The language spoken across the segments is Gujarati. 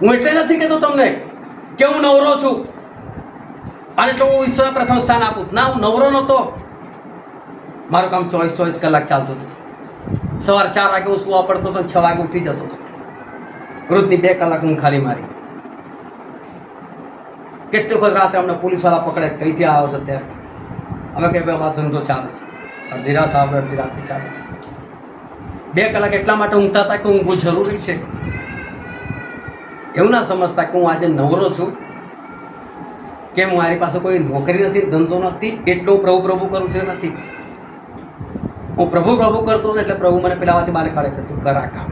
હું એટલે નથી કહેતો તમને કે હું નવરો છું અને એટલે હું ઈશ્વર પ્રથમ સ્થાન આપું. ના, હું નવરો નહોતો. મારું કામ 24 કલાક ચાલતું હતું. સવારે 4 વાગે હું સુવા પડતો હતો, 6 વાગે ઉઠી જતો હતો. રોજની 2 કલાક હું ખાલી મારી. કેટલીક વખત રાત્રે અમને પોલીસવાળા પકડે, કઈથી આવ્યો છો ત્યારે અમે કહીએ ભાઈ અમારો ધંધો ચાલે છે, અડધી રાત આવે, અડધી રાતથી ચાલે છે. 2 કલાક એટલા માટે ઊંઘતા હતા કે ઊંઘવું જરૂરી છે. એવું ના સમજતા કે હું આજે નવરો છું, કેમ મારી પાસે કોઈ નોકરી નથી, ધંધો નથી, એટલો પ્રભુ પ્રભુ કરું છે નથી. હું પ્રભુ પ્રભુ કરતો હતો એટલે પ્રભુ મને પેલામાંથી બહાર કાઢે કે તું કરા કામ.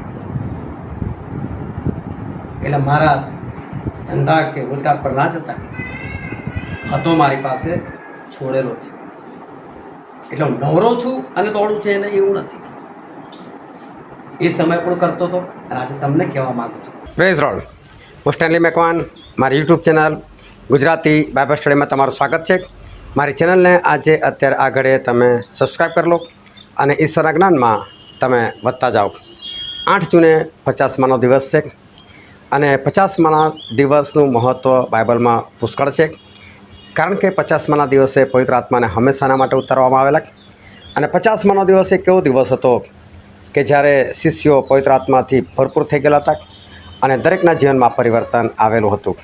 એટલે મારા ધંધા કે રોજગાર પર ના જતા હતો મારી પાસે છોડેલો છે. એટલે હું નવરો છું અને દોડું છે એને એવું નથી. એ સમય પણ કરતો હતો અને આજે તમને કહેવા માગું છું. Praise road. હું સ્ટેનલી મેકવાન, મારી યુટ્યુબ ચેનલ ગુજરાતી બાઇબલ સ્ટડીમાં તમારું સ્વાગત છે. મારી ચેનલને આજે અત્યારે આગળ તમે સબસ્ક્રાઈબ કરી લો અને ઈશ્વરના જ્ઞાનમાં તમે વધતા જાઓ. 8 જૂને 50માનો દિવસ છે અને 50માના દિવસનું મહત્ત્વ બાઇબલમાં પુષ્કળ છે. કારણ કે 50માના દિવસે પવિત્ર આત્માને હંમેશાના માટે ઉતારવામાં આવેલા અને 50માનો દિવસ એક એવો દિવસ હતો કે જ્યારે શિષ્યો પવિત્ર આત્માથી ભરપૂર થઈ ગયેલા હતા અને દરેકના જીવનમાં પરિવર્તન આવેલું હતું.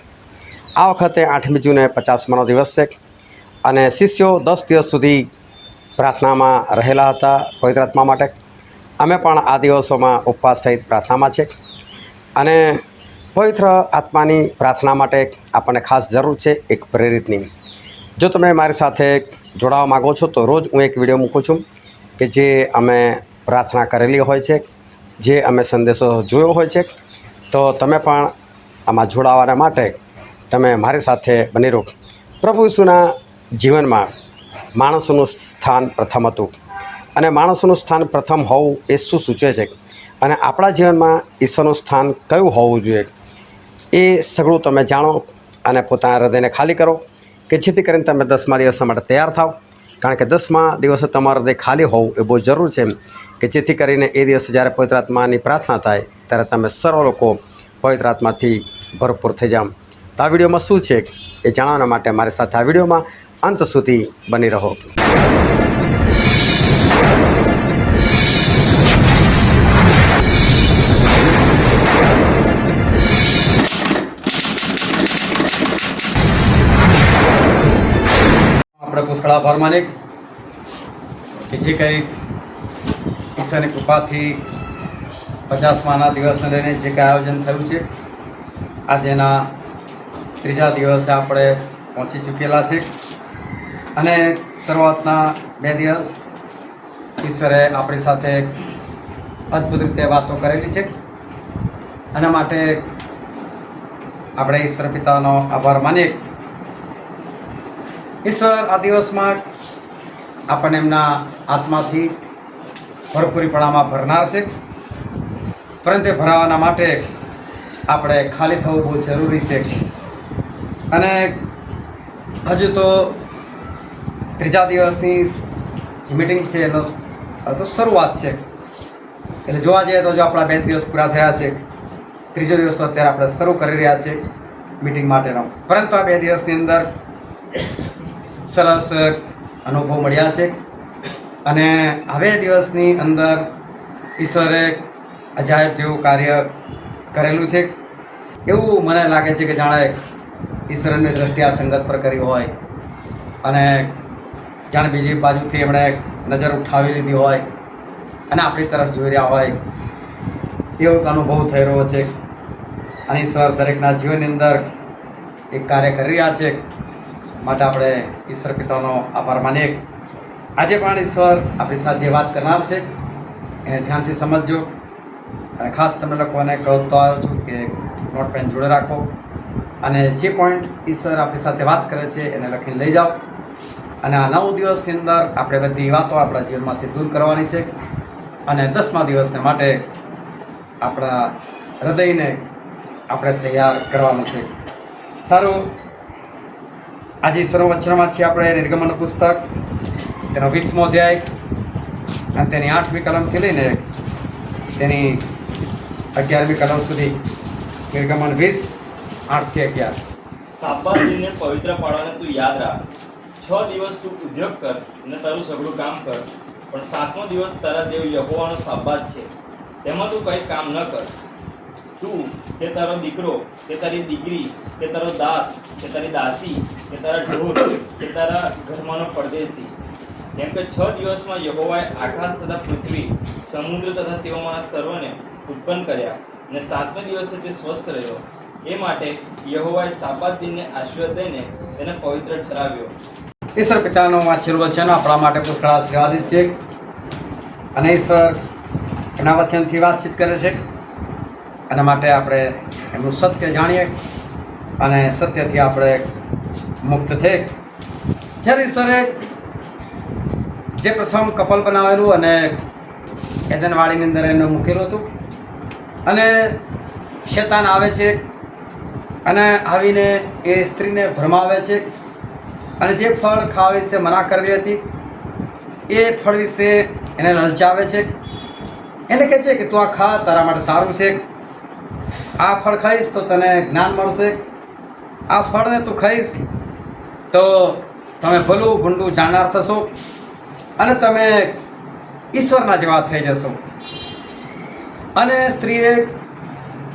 આ વખતે 8મી જૂને 50માનો દિવસ છે અને શિષ્યો 10 દિવસ સુધી પ્રાર્થનામાં રહેલા હતા પવિત્ર આત્મા માટે. અમે પણ આ દિવસોમાં ઉપવાસ સહિત પ્રાર્થનામાં છે અને પવિત્ર આત્માની પ્રાર્થના માટે આપણને ખાસ જરૂર છે એક પ્રેરિતની. જો તમે મારી સાથે જોડાવા માગો છો તો રોજ હું એક વિડીયો મૂકું છું કે જે અમે પ્રાર્થના કરેલી હોય છે, જે અમે સંદેશો જોયો હોય છે. તો તમે પણ આમાં જોડાવાના માટે તમે મારી સાથે બની રહો. પ્રભુ ઈસુના જીવનમાં માણસોનું સ્થાન પ્રથમ હતું અને માણસોનું સ્થાન પ્રથમ હોવું એ શું સૂચવે છે અને આપણા જીવનમાં ઈશ્વરનું સ્થાન કયું હોવું જોઈએ એ સગળું તમે જાણો અને પોતાના હૃદયને ખાલી કરો કે જેથી કરીને તમે 10મા દિવસ માટે તૈયાર થાવ. કારણ કે 10મા દિવસે તમારું હૃદય ખાલી હોવું એ બહુ જરૂર છે કે જેથી કરીને એ દિવસે જ્યારે પવિત્ર આત્માની પ્રાર્થના થાય ત્યારે તમે સર્વ લોકો પવિત્ર આત્માથી ભરપૂર થઈ જાઓ. તો આ વિડીયોમાં શું છે એ જાણવાના માટે મારી સાથે આ વિડીયોમાં અંત સુધી બની રહો. આપણે પુષ્કળ આભાર માનિક કે જે કંઈ ઈશ્વરની કૃપાથી 50માના દિવસને લઈને જે કંઈ આયોજન થયું છે આજે એના 3જા દિવસે આપણે પહોંચી ચૂકેલા છે અને શરૂઆતના 2 દિવસ ઈશ્વરે આપણી સાથે અદ્ભુત રીતે વાતો કરેલી છે. એના માટે આપણે ઈશ્વર પિતાનો આભાર માનીએ. ઈશ્વર આ દિવસમાં આપણને એમના આત્માથી ભરપૂરીપણામાં ભરનાર છે, પરંતુ એ ભરાવાના માટે આપણે ખાલી થવું બહુ જરૂરી છે. અને હજુ તો 3જા દિવસની જે મિટિંગ છે એનો તો શરૂઆત છે. એટલે જોવા જઈએ તો જો આપણા 2 દિવસ પૂરા થયા છે, 3જો દિવસ તો અત્યારે આપણે શરૂ કરી રહ્યા છીએ મિટિંગ માટેનો. પરંતુ આ 2 દિવસની અંદર સરસ અનુભવ મળ્યા છે અને હવે દિવસની અંદર ઈશ્વરે અજાયબ જેવું કાર્ય કરેલું છે. એવું મને લાગે છે કે જાણે ઈશ્વરની દ્રષ્ટિ આ સંગત પર કરી હોય અને જાણે બીજી બાજુથી એમણે નજર ઉઠાવી લીધી હોય અને આપણી તરફ જોઈ રહ્યા હોય એવો અનુભવ થઈ રહ્યો છે. અને ઈશ્વર દરેકના જીવનની અંદર એક કાર્ય કરી રહ્યા છે. માટે આપણે ઈશ્વર પિતાનો આભાર માનીએ. આજે પણ ઈશ્વર આપણી સાથે વાત કરનાર છે, એને ધ્યાનથી સમજજો. અને ખાસ તમે લોકોને કહતો આવ્યો છું કે નોટ પેન જોડે રાખો અને જે પોઈન્ટ ઈશ્વર આપણી સાથે વાત કરે છે એને લખીને લઈ જાઓ. અને આ 9 દિવસની અંદર આપણે બધી વાતો આપણા જીવનમાંથી દૂર કરવાની છે અને 10મા દિવસને માટે આપણા હૃદયને આપણે તૈયાર કરવાનું છે. સારું, આજે ઈશ્વરના વચનમાં છીએ આપણે નિર્ગમનનું પુસ્તક, તેનો 20મો અધ્યાય અને તેની 8મી કલમથી લઈને તેની 11મી કલમ સુધી નિર્ગમન 20:8-11. સાબત દિનને પવિત્ર પાડવાને તું યાદ રાખ. 6 દિવસ તું ઉદ્યોગ કર અને તારું સગળું કામ કર, પણ 7મો દિવસ તારા દેવ યહોવાનો સાબાત છે. તેમાં તું કંઈ કામ ન કર. તું કે તારો દીકરો કે તારી દીકરી કે તારો દાસ કે તારી દાસી કે તારા ઢોર કે તારા ઘરમાંનો પરદેશી. કેમ કે 6 દિવસમાં યહોવાએ આકાશ તથા પૃથ્વી, સમુદ્ર તથા તેઓમાંના સર્વને ઉત્પન્ન કર્યા, અને 7મા દિવસે તે સ્વસ્થ રહ્યો. એ માટે યહોવાએ સાબાત દિનને આશીર્વાદ દઈને તેને પવિત્ર ઠરાવ્યો. ઈશ્વર પિતાનું વાંચેલું વચન આપણા માટે પુષ્કળ આશીર્વાદિત છે, અને ઈશ્વર એના વચનથી વાતચીત કરે છે. એના માટે આપણે એમનું સત્ય જાણીએ અને સત્યથી આપણે મુક્ત થઈએ. જ્યારે ઈશ્વરે જે પ્રથમ કપલ બનાવેલું અને એદનવાડીની અંદર એને મૂકેલું હતું, અને શેતાન આવે છે અને આવીને એ સ્ત્રીને ભરમાવે છે, અને જે ફળ ખાવા વિશે મના કરેલી હતી એ ફળ વિશે એને લલચાવે છે. એને કહે છે કે તું આ ખા, તારા માટે સારું છે, આ ફળ ખાઈશ તો તને જ્ઞાન મળશે, આ ફળને તું ખાઈશ તો તમે ભલું ભૂંડું જાણનાર થશો અને તમે ઈશ્વરના જેવા થઈ જશો. અને સ્ત્રીએ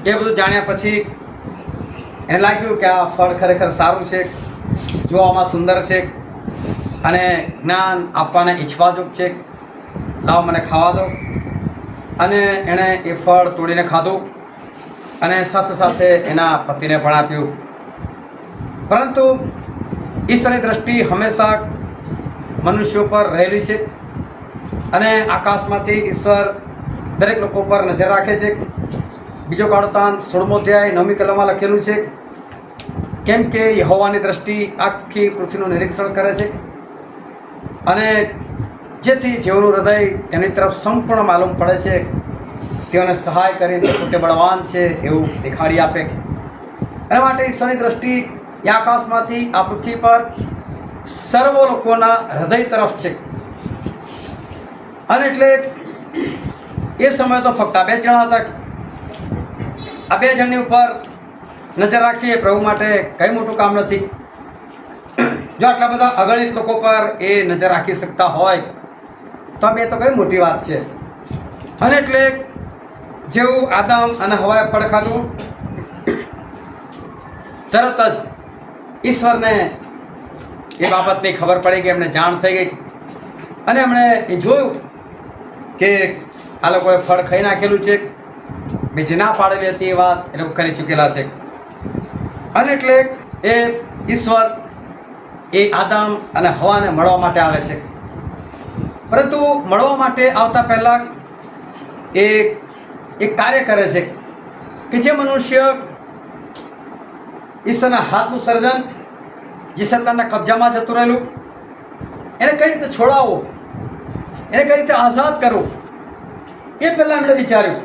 એ બધું જાણ્યા પછી એને લાગ્યું કે આ ફળ ખરેખર સારું છે, જોવામાં સુંદર છે અને જ્ઞાન આપવાને ઈચ્છવાજોગ છે, લાવ મને ખાવા દો. અને એણે એ ફળ તોડીને ખાધું અને સાથે સાથે એના પતિને પણ આપ્યું. પરંતુ ઈશ્વરની દ્રષ્ટિ હંમેશા મનુષ્યો પર રહેલી છે, અને આકાશમાંથી ઈશ્વર દરેક લોકો પર નજર રાખે છે. બીજો કાળતાંત 16મો અધ્યાય 9મી કલમમાં લખેલું છે, કેમ કે યહોવાની દ્રષ્ટિ આખી પૃથ્વીનું નિરીક્ષણ કરે છે, અને જેથી જેઓનું હૃદય તેની તરફ સંપૂર્ણ માલુમ પડે છે તેઓને સહાય કરીને તે પોતે બળવાન છે એવું દેખાડી આપે. એના માટે ઈશ્વરની દ્રષ્ટિ એ આકાશમાંથી આ પૃથ્વી પર સર્વ લોકોના હૃદય તરફ છે. અને એટલે એ સમયે તો ફક્ત આ 2 જણા હતા. આ 2 જણની ઉપર નજર રાખીએ પ્રભુ માટે કંઈ મોટું કામ નથી. જો આટલા બધા અગણિત લોકો પર એ નજર રાખી શકતા હોય તો આ 2 તો કઈ મોટી વાત છે. અને એટલે જેવું આદમ અને હવાએ ફળ ખાધું, તરત જ ઈશ્વરને એ બાબતની ખબર પડી ગઈ, એમને જાણ થઈ ગઈ, અને એમણે એ જોયું કે આ લોકોએ ફળ ખાઈ નાખેલું છે. મેં જે ના પાડેલી હતી એ વાત એ લોકો કરી ચૂકેલા છે. અને એટલે એ ઈશ્વર એ આદમ અને હવાને મળવા માટે આવે છે. પરંતુ મળવા માટે આવતા પહેલાં એ એક કાર્ય કરે છે કે જે મનુષ્ય ઈશ્વરના હાથનું સર્જન જે શૈતાનના કબજામાં જતું રહેલું એને કઈ રીતે છોડાવો, એને કઈ રીતે આઝાદ કરવો, એ પહેલાં એમણે વિચાર્યું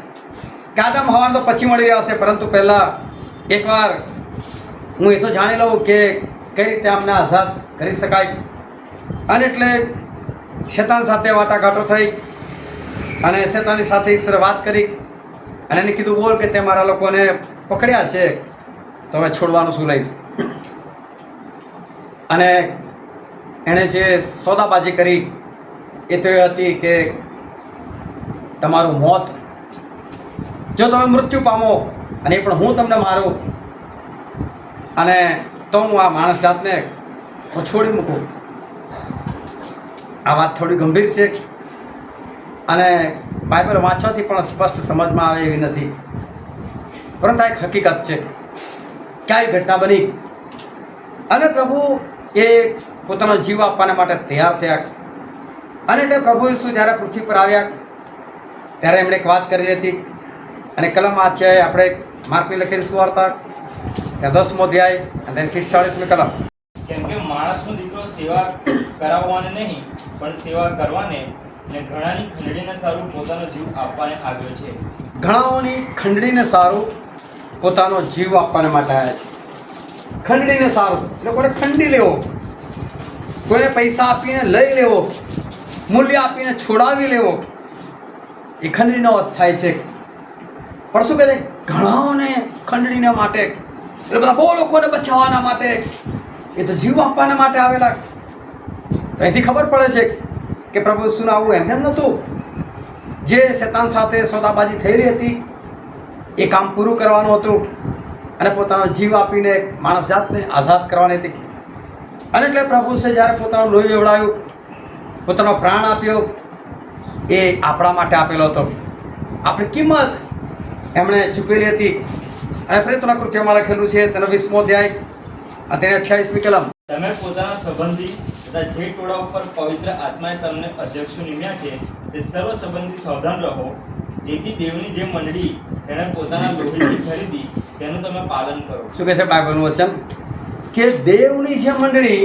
કે આદમ હવાને તો પછી મળી રહ્યા હશે, પરંતુ પહેલાં એકવાર હું એ તો જાણી લઉં કે કઈ રીતે આમને આઝાદ કરી શકાય. અને એટલે શૈતાન સાથે વાટાઘાટો થઈ, અને શૈતાનની સાથે ઈશ્વરે વાત કરી અને એને કીધું, બોલ કે તે મારા લોકોને પકડ્યા છે તો હવે છોડવાનું શું લઈશ. અને એણે જે સોદાબાજી કરી એ તો એ હતી કે તમારું મોત, જો તમે મૃત્યુ પામો અને એ પણ હું તમને મારું, અને તો હું આ માણસ જાતને છોડી મૂકું. આ વાત થોડી ગંભીર છે અને બાઇબલ વાંચવાથી પણ સ્પષ્ટ સમજમાં આવે એવી નથી, પરંતુ આ એક હકીકત છે કે આવી ઘટના બની. અને પ્રભુ એ પોતાનો જીવ આપવાને માટે તૈયાર થયા. અને એટલે પ્રભુ ઈસુ જ્યારે પૃથ્વી પર આવ્યા ત્યારે એમણે એક વાત કરી હતી, અને કલમ આ છે આપણે માર્કની લખેલી સુવાર્તા ત્યાં 10મો અધ્યાય અને 45મી કલમ. કેમ કે માણસનો દીકરો સેવા કરાવવાને નહીં પણ સેવા કરવાને ને ઘણાની ખંડણીને સારું પોતાનો જીવ આપવાને આવ્યો છે. ઘણાઓની ખંડણીને સારું પોતાનો જીવ આપવાને માટે આવ્યા છે. ખંડણીને સારું એટલે કોઈને ખંડી લેવો, કોઈને પૈસા આપીને લઈ લેવો, મૂલ્ય આપીને છોડાવી લેવો, એ ખંડણીનો અર્થ થાય છે. પણ શું કહે છે, ઘણાઓને ખંડણીને માટે, એટલે બધા બહુ લોકોને બચાવવાના માટે, એ તો જીવ આપવાના માટે આવેલા. અહીંથી ખબર પડે છે કે પ્રભુ ઈસુનું આવું એમને નહોતું. જે શેતાન સાથે સોદાબાજી થઈ રહી હતી એ કામ પૂરું કરવાનું હતું અને પોતાનો જીવ આપીને માણસ જાતને આઝાદ કરવાની હતી. અને એટલે પ્રભુ છે જ્યારે પોતાનું લોહી વેવડાયું, પોતાનો પ્રાણ આપ્યો, એ આપણા માટે આપેલો હતો. આપણી કિંમત એમણે ચૂકવેલી હતી. અને પ્રેતોના કૃત્યોમાં લખેલું છે તેનો 20મો અધ્યાય અને તેની 28મી કલમ. તમે પોતાના સંબંધી તથા જે ટોળા ઉપર પવિત્ર આત્માએ તમને અધ્યક્ષો નિમ્યા છે તે સર્વ સંબંધી સાવધાન રહો, જેથી દેવની જે મંડળી તેણે પોતાના લોહીથી ખરીદી તેનું તમે પાલન કરો. શું કહે છે બાઇબલનું વચન? કે દેવની જે મંડળી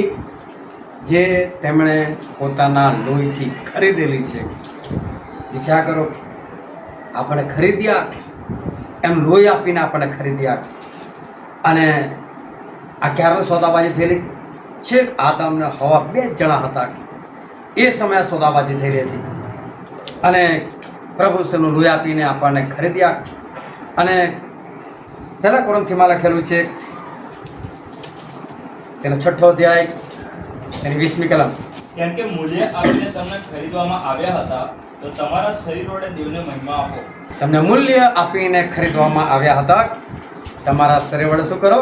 જે તેમણે પોતાના લોહીથી ખરીદેલી છે. વિચાર કરો, આપણે ખરીદ્યા, એમ લોહી આપીને આપણને ખરીદ્યા. અને આ ક્યારે સોદાબાજી થયેલી? છેક આદમ ને હવા 2 જણા હતા એ સમયે સોદાબાજી થયેલી હતી. અને પ્રભુ ઈસુનું લોહી આપીને આપણને ખરીદ્યા. અને પહેલા કોરિન્થીમાં લખેલું છે તેનો 6ઠ્ઠો અધ્યાય એની 20મી કલમ. કેમ કે મૂલ્ય આપીને તમને ખરીદવામાં આવ્યા હતા, તો તમારા શરીર વડે દેવને મહિમા આપો. તમને મૂલ્ય આપીને ખરીદવામાં આવ્યા હતા, તમારા શરીર વડે શું કરો?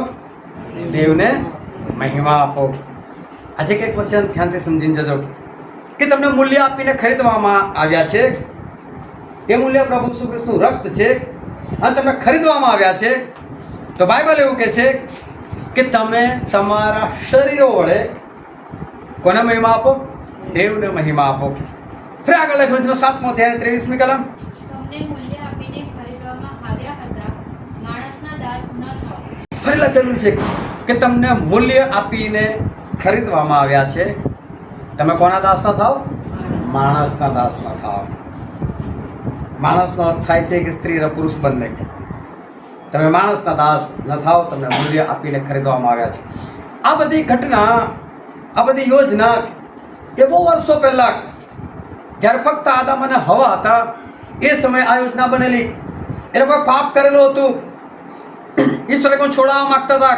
દેવને મહિમા આપો. આજે કંઈક વચન ધ્યાનથી સમજીને જજો કે તમને મૂલ્ય આપીને ખરીદવામાં આવ્યા છે. એ મૂલ્ય પ્રભુ ઈસુ ખ્રિસ્તનું રક્ત છે અને તમને ખરીદવામાં આવ્યા છે. તો બાઇબલ એવું કહે છે કે તમે તમારા શરીરો વડે કોને મહિમા આપો? દેવને મહિમા આપો. ફરી આગળ લખેલું છે 7મો અધ્યાય 23મી કલમ. તમને મૂલ્ય આપીને ખરીદવામાં આવ્યા હતા, માણસના દાસ ન થાઓ. ફરી લખેલું છે કે તમને મૂલ્ય આપીને ખરીદવામાં આવ્યા છે, તમે કોના દાસ ના થાવ? માણસના દાસ ના થાવ. માણસનો અર્થ થાય છે કે સ્ત્રી અને પુરુષ બંને. તમે માણસના દાસ ન થાવ, તમને મૂલ્ય આપીને ખરીદવામાં આવ્યા છે. આ બધી ઘટના, આ બધી યોજના એ બહુ વર્ષો પહેલા જ્યારે ફક્ત આદમ અને હવા હતા એ સમયે આ યોજના બનેલી. એ લોકોએ પાપ કરેલું હતું, ઈશ્વરે કોઈ છોડાવવા માંગતા હતા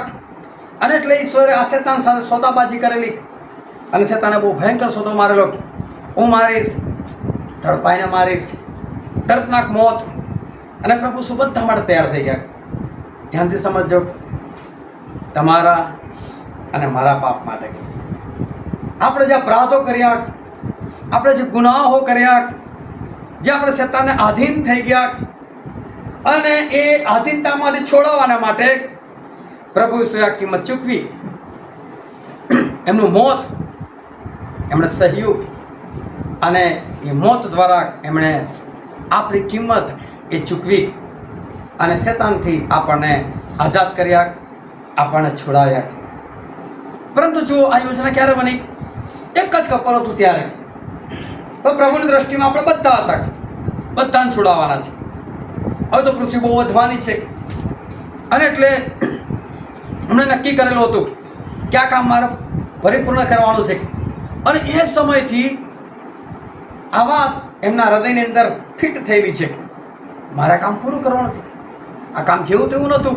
અને એટલે ઈશ્વરે આ શેતાન સાથે સોદાબાજી કરેલી. અને શેતાને બહુ ભયંકર સોદો મારેલો. હું મારીશ, તડપાઈને મારીશ, દર્દનાક મોત. અને પ્રભુ ઈસુ બધા માટે તૈયાર થઈ ગયા. ધ્યાનથી સમજજો, તમારા અને મારા પાપ માટે. આપણે જે અપરાધો કર્યા, આપણે જે ગુનાહો કર્યા, જે આપણે શેતાનને આધીન થઈ ગયા, અને એ આધીનતામાંથી છોડાવવાના માટે પ્રભુ ઈસુએ આ કિંમત ચૂકવી. એમનું મોત એમણે સહ્યું અને એ મોત દ્વારા એમણે આપણી કિંમત એ ચૂકવી અને શેતાનથી આપણને આઝાદ કર્યા, આપણને છોડાવ્યા. પરંતુ જો આ યોજના ક્યારે બની? એક જ કપલ હતું ત્યારે. તો પ્રભુની દ્રષ્ટિમાં આપણે બધા હતા, બધાને છોડાવવાના છે. હવે તો પૃથ્વી બહુ વધવાની છે અને એટલે એમણે નક્કી કરેલું હતું કે આ કામ મારે પરિપૂર્ણ કરવાનું છે. અને એ સમયથી આ વાત એમના હૃદયની અંદર ફિટ થયેલી છે, મારે કામ પૂરું કરવાનું છે. આ કામ જેવું તેવું નહોતું.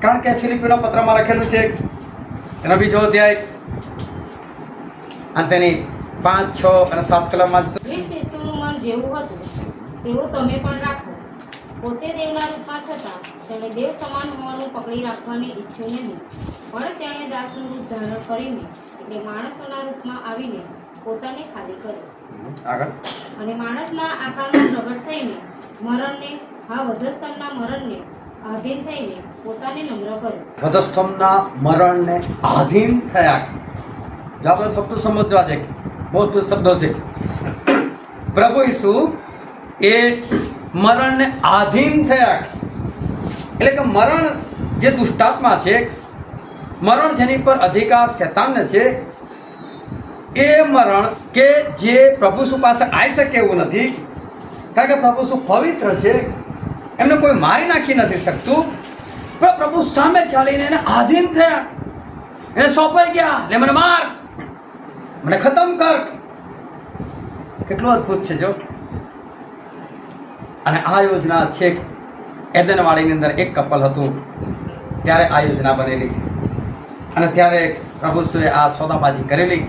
કારણ કે ફિલિપીનો પત્રમાં લખેલું છે એનો 2જો અધ્યાય અને તેની 5, 6 અને 7 કલમમાં. ખ્રિસ્ત ઈસુનું મન જેવું હતું તેવું તમે પણ રાખો. પોતે દેવના રૂપમાં છતાં તેણે દેવ સમાન હોવાનું પકડી રાખવાની ઈચ્છ્યું નહીં, પણ તેણે દાસનું રૂપ ધારણ કરીને એટલે માણસોના રૂપમાં આવીને પોતાને ખાલી કર્યો. આગળ. અને માણસના આકારમાં પ્રગટ થઈને મરણને, હા વધસ્તંભના મરણને આધીન થઈને પોતાને નમ્ર કર્યો. વધસ્તંભના મરણને આધીન થયા. જો આપણે શબ્દો સમજવા છે, બહુ અદભુત શબ્દો છે. પ્રભુ ઈસુ એ મરણને આધીન થયા. એટલે કે મરણ જે દુષ્ટાત્મા છે, મરણ જેની પર અધિકાર શેતાનને છે, એ મરણ કે જે પ્રભુ ઈસુ પાસે આવી શકે એવું નથી. કારણ કે પ્રભુ ઈસુ પવિત્ર છે, એમને કોઈ મારી નાખી નથી શકતું. પણ પ્રભુ સામે ચાલીને એને આધીન થયા, એને સોંપાઈ ગયા, લે મને માર, મને ખતમ કર. કેટલું અદ્ભુત છે જો. અને આ યોજના છે એદનવાડીની અંદર એક કપલ હતું, ત્યારે આ યોજના બનેલી અને ત્યારે પ્રભુ ઈસુએ આ સોદાબાજી કરેલી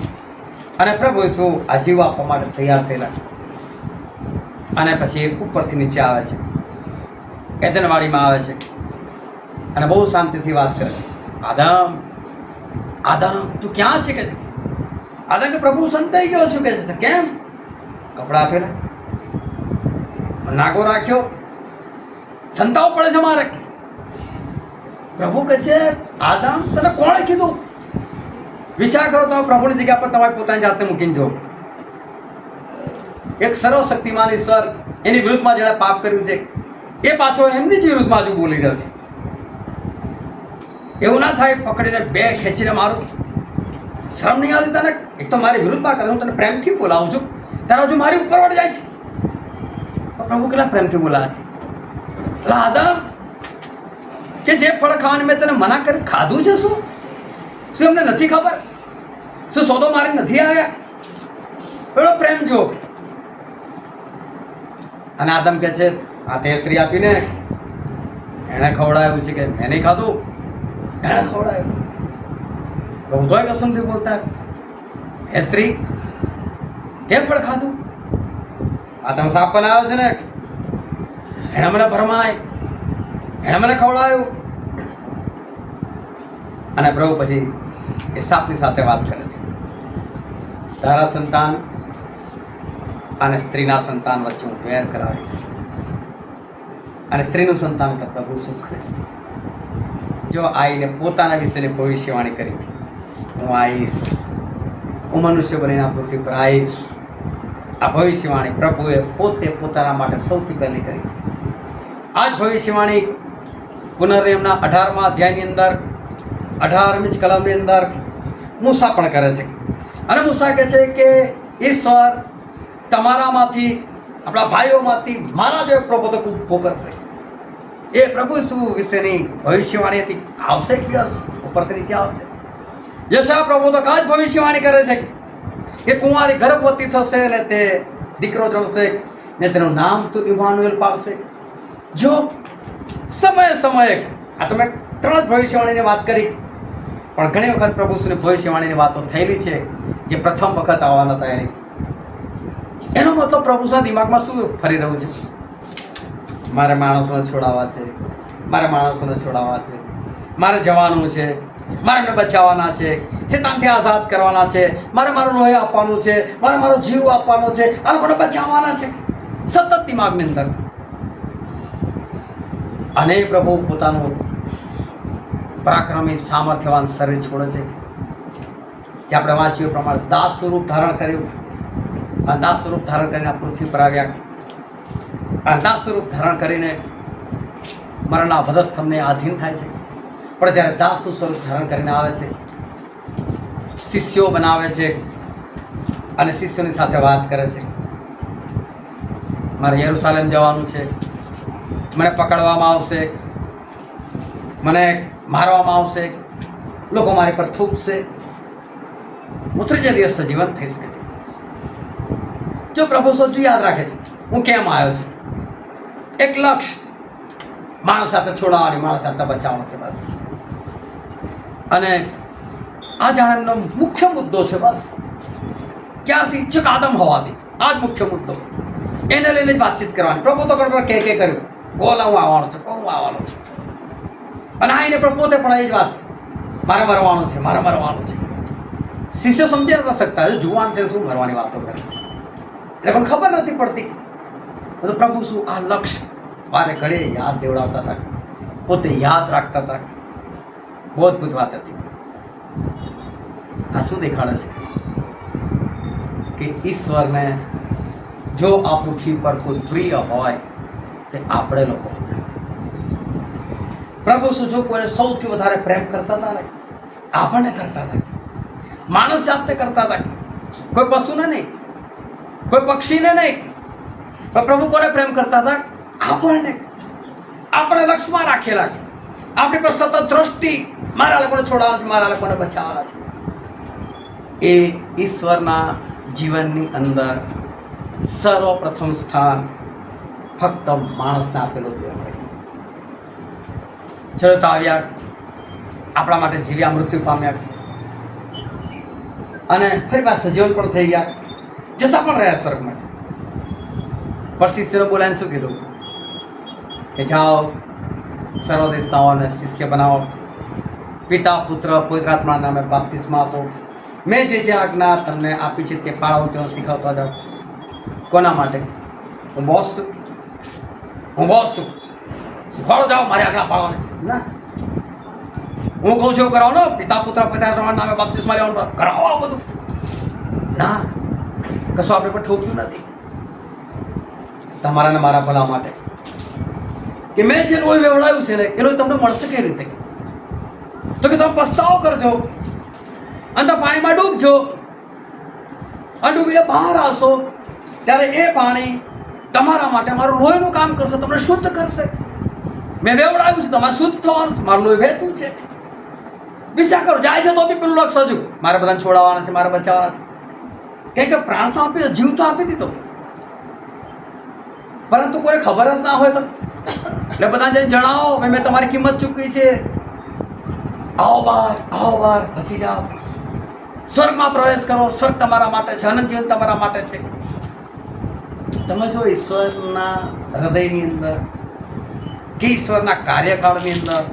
અને પ્રભુ ઈસુ આ જીવ આપવા માટે તૈયાર થયેલા. અને પછી એક ઉપરથી નીચે આવે છે, એદનવાડીમાં આવે છે અને બહુ શાંતિથી વાત કરે છે. આદમ, આદમ, તું ક્યાં છે કે છે? આદમ કે પ્રભુ સંતાઈ ગયો છું કે છે. કેમ? કપડાં પહેર્યા, નાગો રાખ્યો, સંતાવો પડે છે મારે. પ્રભુ કહે છે, આદમ તને કોણે કીધું? વિચાર કરો, તમે પ્રભુની જગ્યા પર તમારી પોતાની જાતને મૂકીને જો. એક સર્વશક્તિમાન ઈશ્વર, એની વિરુદ્ધમાં જેણે પાપ કર્યું છે એ પાછો એમની જ વિરુદ્ધમાં હજુ બોલી રહ્યો છે. એવું ના થાય પકડીને બે ખેંચીને મારું. શરમ નહીં આવતી તને? એક તો મારી વિરુદ્ધમાં કરે, હું તને પ્રેમથી બોલાવું છું, ત્યારે હજુ મારી ઉપર વળી જાય છે. પ્રભુ કેટલા પ્રેમથી બોલાવે છે. એટલે આદમ, કે જે ફળ ખાવાની મેં તને મના કરી ખાધું છે, શું એમને નથી ખબર? શું સોદો મારી નથી આવ્યા? પેલો પ્રેમ જો. અને આદમ કે છે, આ તે સ્ત્રી આપીને એણે ખવડાવ્યું છે કે મેં નહીં ખાધું, એણે ખવડાવ્યું. પ્રભુ તોય કસમથી બોલતા, હે સ્ત્રી, તે ફળ ખાધું? આ તમે સાપ બનાવ્યો છે ને, એણે મને ભરમાય, એણે મને ખવડાવ્યું. અને પ્રભુ પછી એ સાપની સાથે વાત કરે છે. તારા સંતાન અને સ્ત્રીના સંતાન વચ્ચે હું વેર કરાવીશ, અને સ્ત્રીનું સંતાન તો પ્રભુ સુખ રહેશે. જો આવીને પોતાના વિશેની ભવિષ્યવાણી કરી, હું આવીશ, હું મનુષ્ય બનીને આ પૃથ્વી પર આવીશ. આ ભવિષ્યવાણી પ્રભુએ પોતે પોતાના માટે સૌથી પહેલી કરી. આ જ ભવિષ્યવાણી પુનર્નિયમના 18મા અધ્યાયની અંદર 18મી કલમની અંદર મૂસા પણ કરે છે. અને મૂસા કહે છે કે ઈશ્વર તમારામાંથી, આપણા ભાઈઓમાંથી મારા જો એક પ્રબોધક ઊભો કરશે. એ પ્રભુ ઈસુ વિશેની ભવિષ્યવાણી હતી. આવશે એક દિવસ, ઉપરથી નીચે આવશે. યશા પ્રબોધક આ જ ભવિષ્યવાણી કરે છે કે કુંવારી ગર્ભવતી થશે ને તે દીકરો જણશે ને તેનું નામ તો ઇમાનુએલ પાડશે. જો સમયે આ તમે 3 જ ભવિષ્યવાણીની વાત કરી, પણ ઘણી વખત પ્રભુ ઈસુની ભવિષ્યવાણીની વાતો થયેલી છે જે પ્રથમ વખત આવવાના હતા એની. એનો મતલબ પ્રભુ ઈસુના દિમાગમાં શું ફરી રહ્યું છે? મારે માણસોને છોડાવવા છે, મારે માણસોને છોડાવવા છે, મારે જવાનું છે, મારે એમને બચાવવાના છે, શેતાનથી આઝાદ કરવાના છે, મારે મારું લોહી આપવાનું છે, મારે મારો જીવ આપવાનો છે, આ લોકોને બચાવવાના છે, સતત દિમાગની અંદર. અને પ્રભુ પોતાનું પરાક્રમી સામર્થ્યવાન શરીર છોડે છે, જે આપણે વાંચ્યું એ પ્રમાણે દાસ સ્વરૂપ ધારણ કર્યું. આ દાસ સ્વરૂપ ધારણ કરીને આ પૃથ્વી પર આવ્યા. આ દાસ સ્વરૂપ ધારણ કરીને મરણના વધસ્તંભને આધીન થાય છે. પણ જ્યારે દાસનું સ્વરૂપ ધારણ કરીને આવે છે, શિષ્યો બનાવે છે અને શિષ્યોની સાથે વાત કરે છે. મારે યરુશાલેમ જવાનું છે, મને પકડવામાં આવશે, મને મારવામાં આવશે, લોકો મારી પર થૂંકશે, હું 3 દિવસ સજીવન થઈ શકે છે. જો પ્રભુ સોચું યાદ રાખે છે હું કેમ આવ્યો છું. એક લક્ષ્ય, માણસ સાથે છોડાવવાની, માણસ સાથે બચાવવાનો છે બસ. અને આ જાણવાનો મુખ્ય મુદ્દો છે બસ. ક્યારથી? ચૂક આદમ હોવાથી. આ જ મુખ્ય મુદ્દો, એને લઈને જ વાતચીત કરવાની. પ્રભુ તો ગણપર કે કર્યું, બોલા હું આવવાનો છું, હું આવવાનો છું. અને આઈને પણ પોતે પણ એ જ વાત, મારે મરવાનું છે, મારે મરવાનું છે. શિષ્ય સમજી નથી શકતા, હજુ જુવાન છે, શું મરવાની વાતો કરે છે, એટલે પણ ખબર નથી પડતી. તો પ્રભુ શું આ લક્ષ્ય વારે ઘડે યાદ દેવડાવતા હતા, પોતે યાદ રાખતા હતા. બહુ અદભુત વાત હતી. આ શું દેખાડે છે કે ઈશ્વરને જો આ પૃથ્વી પર કોઈ પ્રિય હોય તે આપણે લોકો. પ્રભુ શું જો કોઈને સૌથી વધારે પ્રેમ કરતા હતા ને, આપણને કરતા હતા. માણસ જાતને કરતા હતા, કોઈ પશુને નહીં, કોઈ પક્ષીને નહીં. પણ પ્રભુ કોને પ્રેમ કરતા હતા? આપણને. આપણે લક્ષ્યમાં રાખેલા, આપણી પર સતત દ્રષ્ટિ, મારા લોકોને છોડાવવાના છે, મારા લોકોને બચાવવાના છે. એ ઈશ્વરના જીવનની અંદર સર્વપ્રથમ સ્થાન ફક્ત માણસને આપેલું હતું. ચડતા આવ્યા, આપણા માટે જીવ્યા, મૃત્યુ પામ્યા અને ફરી પાછા સજીવન પણ થઈ ગયા, જતા પણ રહ્યા સ્વર્ગ માટે. પણ શિષ્યનો બોલાવીને શું કીધું કે જાઓ, સર્વ દેશતાઓને શિષ્ય બનાવો, પિતા પુત્ર પવિત્ર આત્માના નામે બાપ્તિસ્મા આપો, મેં જે જે આજ્ઞા તમને આપી છે તે પાળો, તેઓ શીખવતા જાઓ. કોના માટે? હું બોસ છું, હું બોસ છું, શીખવાડો જાઓ, મારી આજ્ઞા પાળવાની છે ના. હું કહું છું એવું કરાવો ને, પિતા પુત્ર પવિત્ર આત્માના નામે બાપ્તિસ્મા લેવાનું, કરાવો આ બધું ના. કશું આપણે પણ ઠોક્યું નથી, તમારા ને મારા ભલા માટે, કે મેં જે લોહી વેવડાવ્યું છે ને એ લોહી તમને મળશે કઈ રીતે? તો કે તમે પસ્તાવો કરજો, અંદર પાણીમાં ડૂબજો, અને ડૂબીને બહાર આવશો ત્યારે એ પાણી તમારા માટે મારું લોહીનું કામ કરશે, તમને શુદ્ધ કરશે. મેં વેવડાવ્યું છે, તમારે શુદ્ધ થવાનું છે, મારું લોહી વહેતું છે. વિચાર કરો, જાય છે તો બી પેલું લક્ષ હજુ મારે બધાને છોડાવવાના છે, મારે બચાવવાના છે. કેમ કે પ્રાણ તો આપી, જીવ તો આપી દીધો, પરંતુ કોઈ ખબર જ ના હોય તો એટલે બધા જઈને જણાવો, મેં તમારી કિંમત ચૂકવી છે, આવો બહાર બચી જાઓ, સ્વર્ગમાં પ્રવેશ કરો, સ્વર્ગ તમારા માટે છે, અનંત જીવન તમારા માટે છે. તમે જો ઈશ્વરના હૃદયની અંદર કે ઈશ્વરના કાર્યકાળની અંદર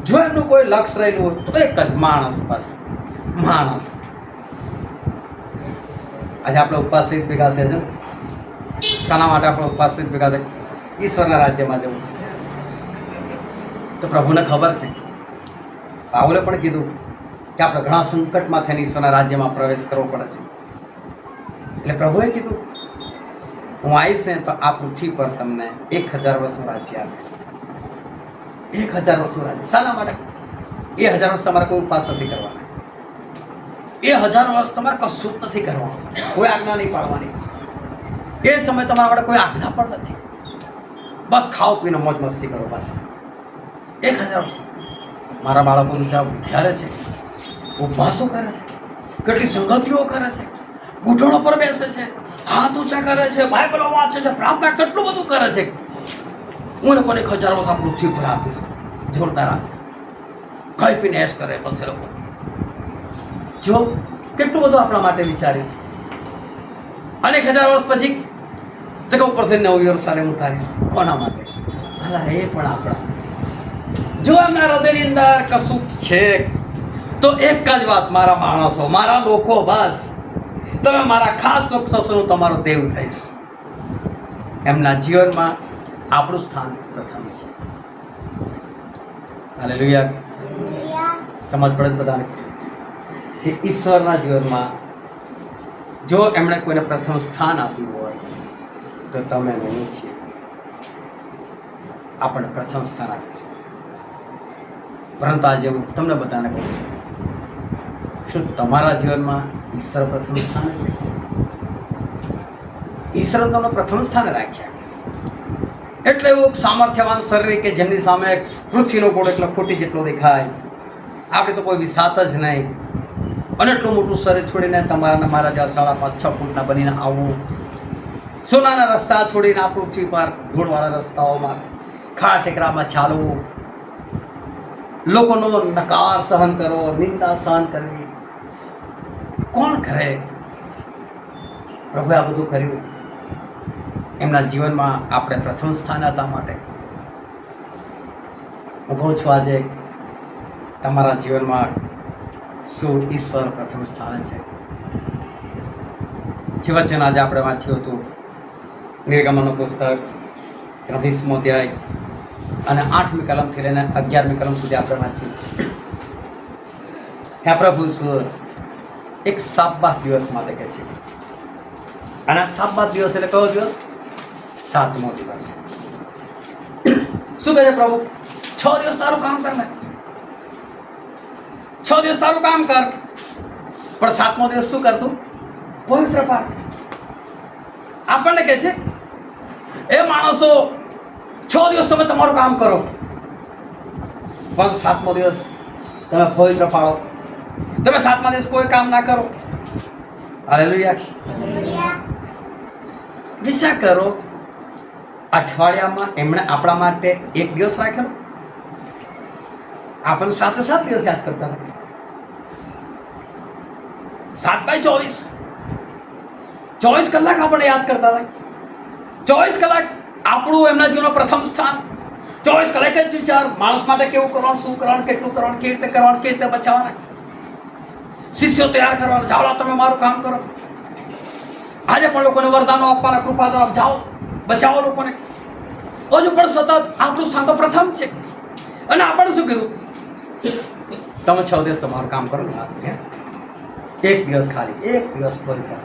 જો એમનું કોઈ લક્ષ્ય રહેલું હોય તો એક જ માણસ, બસ માણસ. આજે આપણે ઉપવાસિત ભેગા થયા છે, શાના માટે આપણે ઉપવાસિત ભેગા થાય? ઈશ્વરના રાજ્યમાં જવું છે. તો પ્રભુને ખબર છે, પાઉલે પણ કીધું કે આપણે ઘણા સંકટમાં થઈને ઈશ્વરના રાજ્યમાં પ્રવેશ કરવો પડે છે. એટલે પ્રભુએ કીધું હું આવીશ ને તો આ પૃથ્વી પર તમને 1000 વર્ષનું રાજ્ય આપીશ. 1000 વર્ષનું રાજ્ય. શાના માટે? એ 1000 વર્ષ તમારે કોઈ ઉપવાસ નથી કરવાના, એ 1000 વર્ષ તમારે કશું જ નથી કરવાનું, કોઈ આજ્ઞા નહીં પાડવાની. એ સમય તમારા માટે કોઈ આજ્ઞા પણ નથી, બસ ખાઓ પીને મોજ મસ્તી કરો, બસ 1000 વર્ષ. મારા બાળકો બિચારા ભૂખ્યા રહે છે, ઉપવાસો કરે છે, કેટલી સંગતિઓ કરે છે, ઘૂંટણો પર બેસે છે, હાથ ઊંચા કરે છે, બાઇબલો વાંચે છે, પ્રાર્થના કેટલું બધું કરે છે. હું લોકોને 1000 વર્ષ આ પૃથ્વી પર આપીશ, જોરદાર આપીશ, ખાઈ પીને એશ કરે બસ એ લોકો. જો કેટલું બધું આપણા માટે વિચાર્યું છે. અને 1000 વર્ષ પછી તો કે ઉપરથી 9 યરુશલેમ ઉતારીશ. કોના માટે? અલા એ પણ આપણા. જો એમના હૃદયની અંદર કશું છે તો એક જ વાત, મારા માણસો, મારા લોકો, બસ તમે મારા ખાસ લોકો થશો, હું તમારો દેવ થઈશ. એમના જીવનમાં આપણું સ્થાન પ્રથમ છે. હાલેલુયા. સમજ પડે છે બધાને કે ઈશ્વરના જીવનમાં જો એમણે કોઈને પ્રથમ સ્થાન આપ્યું હોય તો તમે નહીં છીએ. આપણને પ્રથમ સ્થાન આપ્યું છે. પરંતુ આજે હું તમને બધાને કહું છું, શું તમારા જીવનમાં ઈશ્વર પ્રથમ સ્થાને છે? ઈશ્વર તમને પ્રથમ સ્થાને રાખ્યા, એટલે એવું સામર્થ્યવાન શરીર કે જેમની સામે પૃથ્વીનો ગોળ એટલો ખોટી જેટલો દેખાય, આપણે તો કોઈ વિસાત જ નહીં, અને એટલું મોટું શરીર છોડીને તમારા મારા જેવા 5.5-6 ફૂટના બનીને આવવું, સોનાના રસ્તા છોડીને આ પૃથ્વી પર ધૂળવાળા રસ્તાઓમાં ખાડા ઠેકરામાં ચાલવું, લોકોનો નકાર સહન કરવો, નિંદા સહન કરવી, કોણ કરે? પ્રભુએ આ બધું કર્યું. એમના જીવનમાં આપણે પ્રથમ સ્થાન હતા માટે હું કહું છું આજે તમારા જીવનમાં શું ઈશ્વર પ્રથમ સ્થાને છે? જે વચન આજે આપણે વાંચ્યું હતું નિર્ગમનનું પુસ્તક 30મો અધ્યાય અને 8મી કલમથી લઈને 11મી કલમ સુધી આપણે વાંચ્યું. ત્યાં પ્રભુ ઈશ્વર એક સાબત દિવસ માટે કહે છે, અને આ સાબત દિવસ એટલે કયો દિવસ? 7મો દિવસ. શું કહે છે પ્રભુ? 6 દિવસ તારું કામ કર લે, 6 દિવસ તારું કામ કર, પણ 7મો દિવસ શું કરતું? પવિત્ર પાડ. આપણને કહે છે એ માણસો 6 દિવસ તમે તમારું કામ કરો, પણ 7મો દિવસ તમે પવિત્ર પાડો. તમે 7મા દિવસ કોઈ કામ ના કરો. હાલેલુયા. વિચાર કરો, અઠવાડિયામાં એમણે આપણા માટે એક દિવસ રાખેલો, આપણને 7 દિવસ યાદ કરતા હતા. 7/24 24 કલાક આપણને યાદ કરતા હતા. 24 કલાક આપણું એમના જીવનનું પ્રથમ સ્થાન. 24 કલાક જ વિચાર માણસ માટે કેવું કરવાનું, શું કરવાનું, કેટલું કરવાનું, કેવી રીતે કરવાનું, કેવી રીતે બચાવવાના. શિષ્યો તૈયાર કરવાના, જાઓ તમે મારું કામ કરો. આજે પણ લોકોને વરદાનો આપવાના, કૃપાદાન જાઓ બચાવો લોકોને. હજુ પણ સતત આપણું સ્થાન તો પ્રથમ છે. અને આપણે શું કીધું? તમે 6 દિવસ તમારું કામ કરો ને, એક દિવસ ખાલી, એક દિવસ પવિત્ર.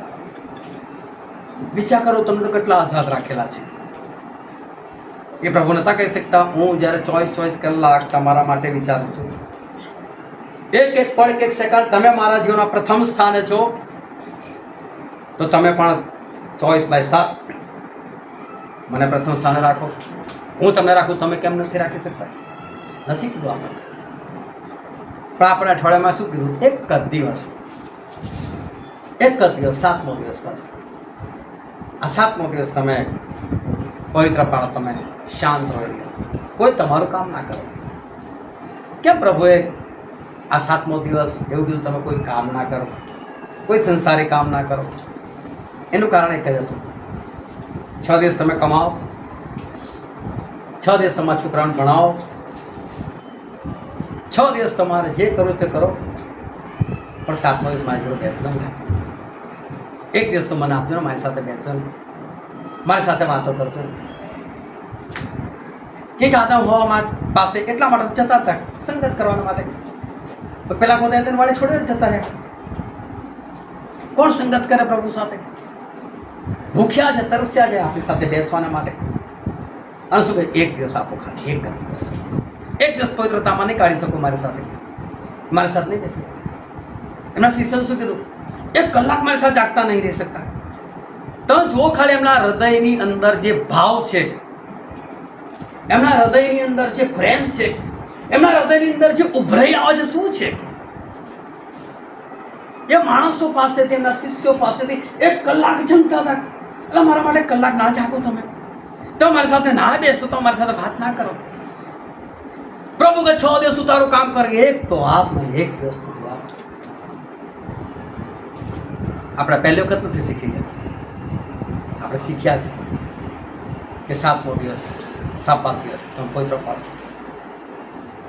વિચાર કરો તમને કેટલા આઝાદ રાખેલા છે. એ પ્રભુ નતા કહી શકતા, હું જ્યારે 24 કલાક તમારા માટે વિચારું છું, એક પળ, એક સેકન્ડ તમે મારા જીવનના પ્રથમ સ્થાને છો, તો તમે પણ 24/7 મને પ્રથમ સ્થાને રાખો. હું તમને રાખું, તમે કેમ નથી રાખી શકતા? નથી કીધું આપણે. પણ આપણે અઠવાડિયામાં શું કીધું? એક જ દિવસ, 7મો દિવસ બસ. આ 7મો દિવસ તમે પવિત્ર પાડો, તમે શાંત રહો. દિવસ કોઈ તમારું કામ ના કરો. કેમ પ્રભુએ આ 7મો દિવસ એવું કીધું? તમે કોઈ કામ ના કરો, કોઈ સંસારી કામ ના કરો. એનું કારણ એક જ હતું, 6 દિવસ તમે કમાઓ, 6 દિવસ તમારા છોકરાઓને ભણાવો, 6 દિવસ તમારે જે કરવું તે કરો, પણ 7મો દિવસ મારી જોડે બેસજો ને. એક દિવસ તો મને આપજો ને, મારી સાથે બેસજો ને, મારી સાથે વાતો કરજો. એક આદમ હોવા પાસે એટલા માટે જતા હતા, સંગત કરવાના માટે. પેલા કોઈ તેને વાળે છોડીને જતા રહ્યા. કોણ સંગત કરે પ્રભુ સાથે? ભૂખ્યા છે, તરસ્યા છે આપણી સાથે બેસવાના માટે. અને શું કહે? એક દિવસ આપો ખાલી, એક દિવસ. એક દિવસ પવિત્રતામાં નહીં કાઢી શકો મારી સાથે, મારી સાથે નહીં બેસી. એમના શિષ્યોને શું કીધું? 1 કલાક મારી સાથે જાગતા નહીં રહી શકતા. તમે જુઓ ખાલી એમના હૃદયની અંદર જે ભાવ છે, એમના હૃદયની અંદર જે પ્રેમ છે, એમના હૃદયની અંદર જે ઉભરાઈ આવે છે, શું છે? એ માણસો પાસેથી, એમના શિષ્યો પાસેથી 1 કલાક જમતા હતા. એટલે મારા માટે 1 કલાક ના જાગો, તમે મારી સાથે ના બેસો, તો મારી સાથે વાત ના કરો. પ્રભુ કે 6 દિવસ તારું કામ કરે, એક તો આપ, એક દિવસ તો આપ. આપણે પહેલી વખત નથી શીખી ગયા, આપણે શીખ્યા છે કે 7મો દિવસ, 7 દિવસ તમે પવિત્ર પાડો.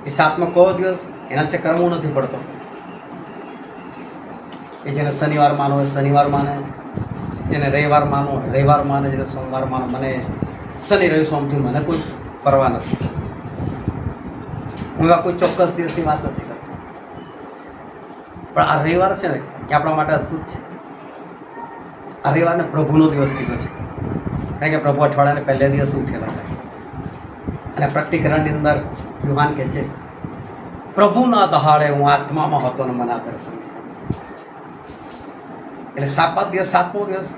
એ 7મો કયો દિવસ? એના ચક્કરમાં હું નથી પડતો. એ જેને શનિવાર માનો હોય શનિવાર માને, જેને રવિવાર માનો રવિવાર માને, જેને સોમવાર માનો. મને શનિ રવિ સોમથી મને કોઈ પરવા નથી. હું એવા કોઈ ચોક્કસ દિવસની વાત નથી કરતો. પણ આ રવિવાર છે ને, એ આપણા માટે અદ્ભુત છે. આ રવિવારને પ્રભુનો દિવસ કીધો છે, કારણ કે પ્રભુ અઠવાડિયાને પહેલે દિવસ ઉઠેલા હતા. અને પ્રકટીકરણની અંદર યુહાન કહે છે, પ્રભુના દહાડે હું આત્મામાં હતો ને મને આ દર્શન. એટલે 7 દિવસ, 7મો દિવસ